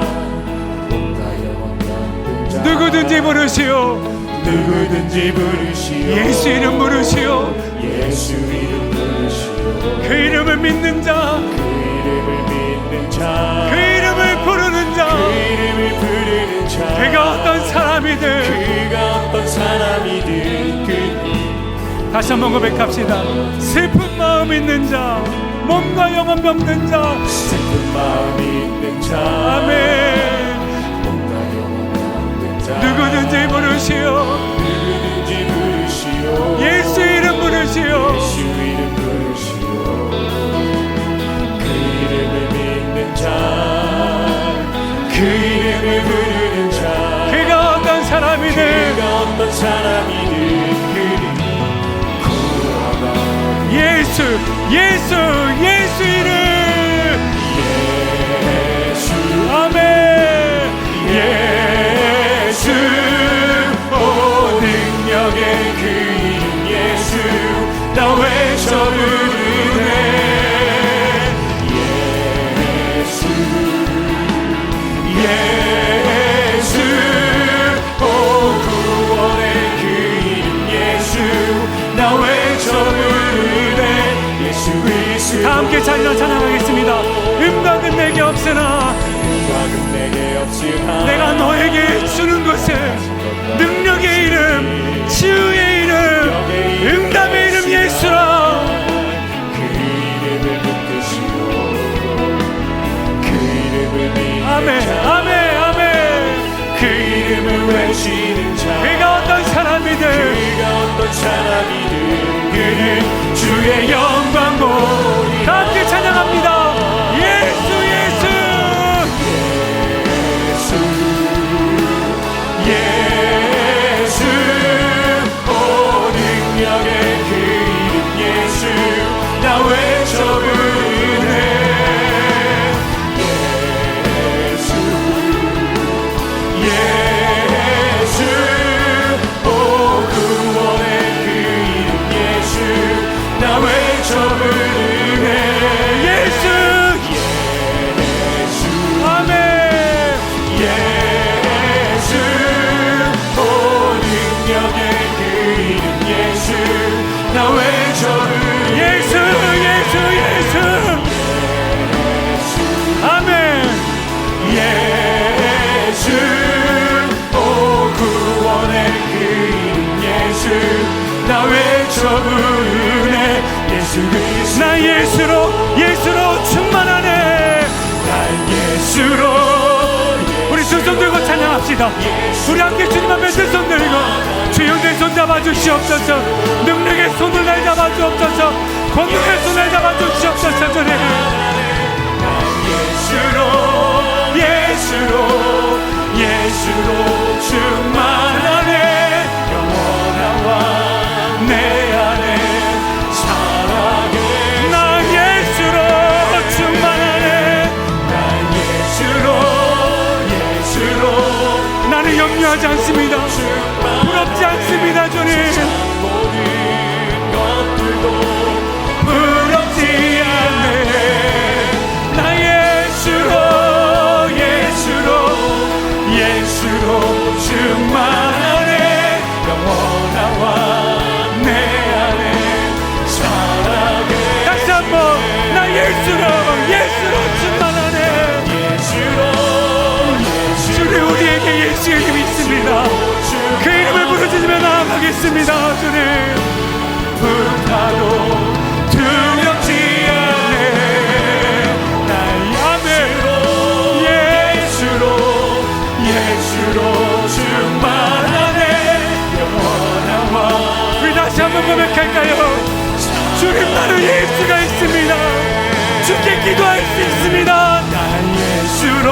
몸과 영혼 병든 자, 누구든지 부르시오. 예수 이름 부르시오. 예수 이름 부르시오. 그 이름을 믿는 자, 그 이름을 믿는 자, 그 이름을 부르는 자, 그 이름을 부르는 자, 그가 어떤 사람이든, 그가 어떤 사람이든 다시 한번 고백합시다. 슬픈 마음 있는 자, 몸과 영혼 병든 자, 슬픈 마음 있는 자, 아멘. 몸과 영혼 병든 자, 누구든지 부르시오. 누구든지 부르시오. 예수 이름 부르시오. 예수 이름 부르시오. 그 이름을 믿는 자, 그 이름을 부르는 자, 그가 어떤 사람이든, 그가 어떤 사람이든 예수 이름, 예수, 아멘. 예수, 오 능력의 그 이름 예수, 나 외쳐 부르네. 예수, 예수, 오 구원의 그 이름 예수, 나 외쳐 부르네. 예수 예수. 다 함께 찬양하겠습니다. 음악은 내게 없으나 음악은 내게 없으나 내가 너에게 주는 것은 능력의 이름, 치유의 이름, 응답의 이름 예수라. 그 이름을 붙드시고 그 이름을 믿는 아멘, 자, 아멘, 아멘. 그 이름을 외치는 자, 그가 어떤 사람이든, 그가 어떤 사람이든 그는 주의 영광 보리라. 다 함께 찬양합니다. 예수 예수, 예수, 오 능력의 그 이름 예수, 나 외쳐 부르네. 예수, 예수, 오 구원의 그 이름 예수, 나 나 외쳐 부르네 예수 그리스도 나 예수로 충만하네 난 예수로 우리 두 손 들고 찬양합시다. 우리 함께 주님 앞에 두 손 들고 주여 내 손 잡아주시옵소서 능력의 손을 날 잡아주옵소서 권능의 손을 잡아주시옵소서 주님 예수로 충만하네 영원하와 내 안에 사랑해 나 예수로 충만하네 나 예수로 나는 염려하지 않습니다. 부럽지 않습니다. 주님 모든 것들도 부럽지 않네 나 예수로 충만하네 영원하와 내 안에 사랑해 다시 한번 나 예수로 충만하네 주님 우리에게 예수의 이름이 있습니다. 그 이름을 부르짖으며 나아가겠습니다. 주님 불타도 두렵지 않네 예수로 충만하네 영원하와 우리 다시 한번 고백할까요? 주님 나는 예수가 있습니다. 주께 기도할 수 있습니다. 난 예수로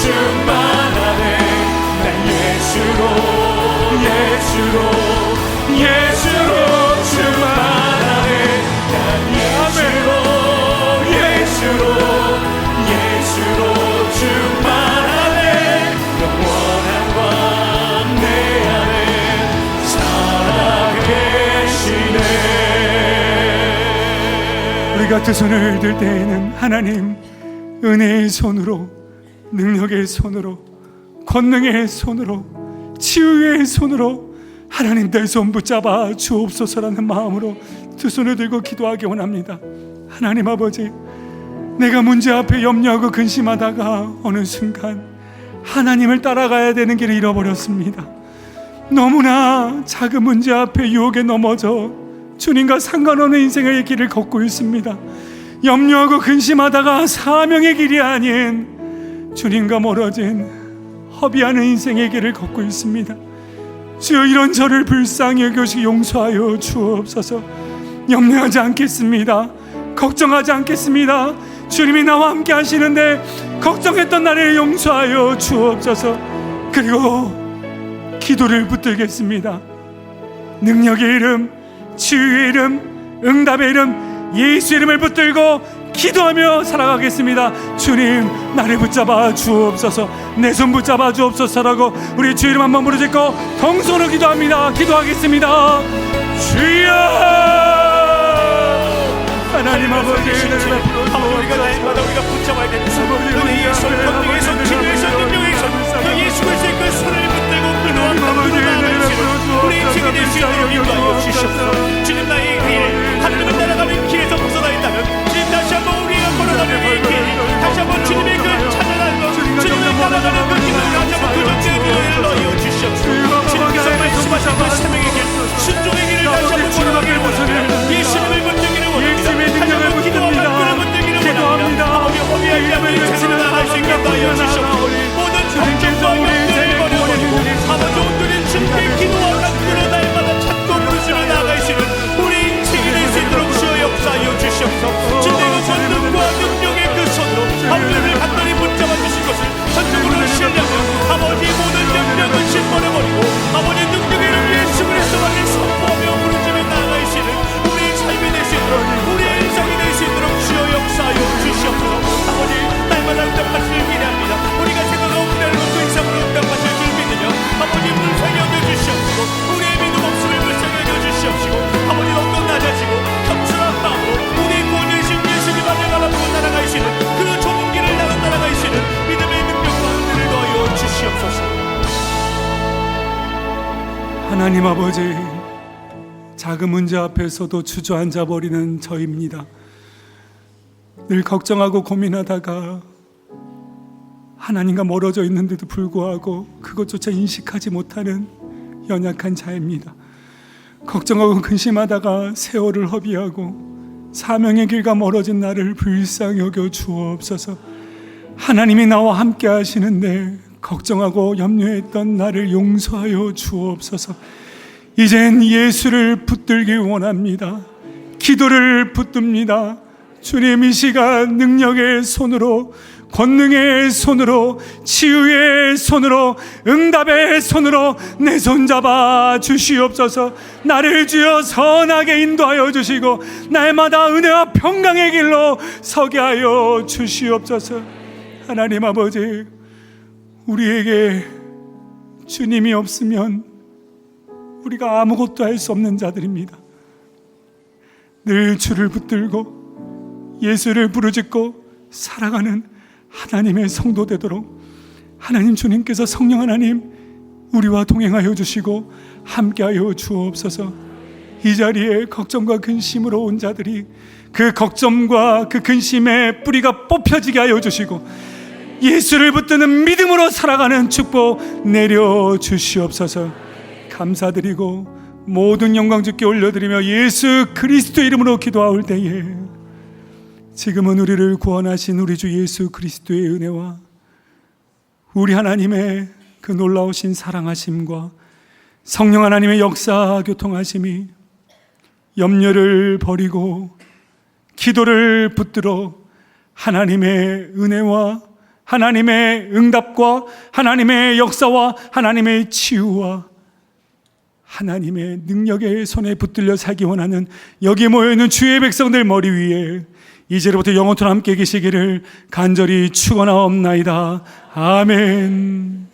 충만하네 난 예수로 충만하네 난 예수로 충만하네 영원한 내 안에 살아계시네. 우리가 두 손을 들 때에는 하나님 은혜의 손으로 능력의 손으로 권능의 손으로 치유의 손으로 하나님 내 손 붙잡아 주옵소서라는 마음으로 두 손을 들고 기도하기 원합니다. 하나님 아버지 내가 문제 앞에 염려하고 근심하다가 어느 순간 하나님을 따라가야 되는 길을 잃어버렸습니다. 너무나 작은 문제 앞에 유혹에 넘어져 주님과 상관없는 인생의 길을 걷고 있습니다. 염려하고 근심하다가 사명의 길이 아닌 주님과 멀어진 허비하는 인생의 길을 걷고 있습니다. 주여 이런 저를 불쌍히 여기시 용서하여 주옵소서. 염려하지 않겠습니다. 걱정하지 않겠습니다. 주님이 나와 함께 하시는데 걱정했던 나를 용서하여 주옵소서. 그리고 기도를 붙들겠습니다. 능력의 이름, 치유의 이름, 응답의 이름, 예수 이름을 붙들고 기도하며 살아가겠습니다. 주님 나를 붙잡아 주옵소서. 내 손 붙잡아 주옵소서라고 우리 주 이름 한번 부르짖고 동서로 기도합니다. 기도하겠습니다. 주여 하나님 아버지 우리가 날마다 우리가 붙잡아야 되는 손 은혜의 손, 권능의 손, 치유의 손, 능력의 손 그 예수 그리스도의 그 손을 붙들고 기도하는 우리 지금 될 수 있도록 인도하여 주시옵소서. 주님 나의 길 하나님을 따라가는 길에서 벗어나 있다면 주님 다시 한번 우리가 걸어가는 이 길 다시 한번 주님의 그 찾아가는 것 주님을 따라가는 그 길을 다시 한번 도전되는 길을 넣어 주시옵소서. 주님께서 말씀하신 그 생명의 길 순종의 길을 다시 한번 걸어가기를 원합니다. 예수님을 붙들기를 원합니다. 다시 한번 기도하는 꾼을 붙들기를 원합니다. 아버지 허비할 때 찾아 나갈 수 있게 하여 주시옵소서. 모든 걱정과 염려를 버려버리고 아버지 온전히 주님께 기도와 간구로 날마다 찾고 부르시며 나아가시는 우리 인생이 될 수 있도록 주여 역사하여 주시옵소서. 주님의 권능과 능력의 그 손으로 아버지를 간단히 붙잡아 주신 것을 전적으로 신뢰하며 아버지 모든 염려을 짓버려버리고 아버지 능력의 이름 예수 그리스도만을 선포하며 부르시며 나아가시는 우리 삶이 될 수 있도록 우리의 인생이 될 수 있도록 주여 역사하여 주시옵소서. 아버지 날마다 응답하시길 기대합니다. 우리가 생각하고 기다리는 그 이상으로 응답하실 줄 믿으며 아버지 불쌍히 여겨주시옵시고 우리의 믿음 없음을 불쌍히 여겨주시옵시고 아버지 더욱 낮아지고 겸손한 마음으로 우리의 구원이신 예수님 앞에 바라보고 따라가시는 그 좁은 길을 나가 따라가시는 믿음의 능력과 은혜를 더하여 주시옵소서. 하나님 아버지 작은 문제 앞에서도 주저앉아 버리는 저입니다. 늘 걱정하고 고민하다가 하나님과 멀어져 있는데도 불구하고 그것조차 인식하지 못하는 연약한 자입니다. 걱정하고 근심하다가 세월을 허비하고 사명의 길과 멀어진 나를 불쌍히 여겨 주옵소서. 하나님이 나와 함께 하시는데 걱정하고 염려했던 나를 용서하여 주옵소서. 이젠 예수를 붙들기 원합니다. 기도를 붙듭니다. 주님, 이 시간 능력의 손으로, 권능의 손으로, 치유의 손으로, 응답의 손으로 내 손 잡아 주시옵소서. 나를 주여 선하게 인도하여 주시고 날마다 은혜와 평강의 길로 서게 하여 주시옵소서. 하나님 아버지, 우리에게 주님이 없으면 우리가 아무것도 할 수 없는 자들입니다. 늘 주를 붙들고 예수를 부르짖고 살아가는 하나님의 성도 되도록 하나님 주님께서 성령 하나님 우리와 동행하여 주시고 함께하여 주옵소서. 이 자리에 걱정과 근심으로 온 자들이 그 걱정과 그 근심의 뿌리가 뽑혀지게 하여 주시고 예수를 붙드는 믿음으로 살아가는 축복 내려 주시옵소서. 감사드리고 모든 영광 주께 올려드리며 예수 그리스도의 이름으로 기도하올 때에 지금은 우리를 구원하신 우리 주 예수 그리스도의 은혜와 우리 하나님의 그 놀라우신 사랑하심과 성령 하나님의 역사 교통하심이 염려를 버리고 기도를 붙들어 하나님의 은혜와 하나님의 응답과 하나님의 역사와 하나님의 치유와 하나님의 능력의 손에 붙들려 살기 원하는 여기 모여있는 주의 백성들 머리 위에 이제로부터 영원토록 함께 계시기를 간절히 축원하옵나이다. 아멘.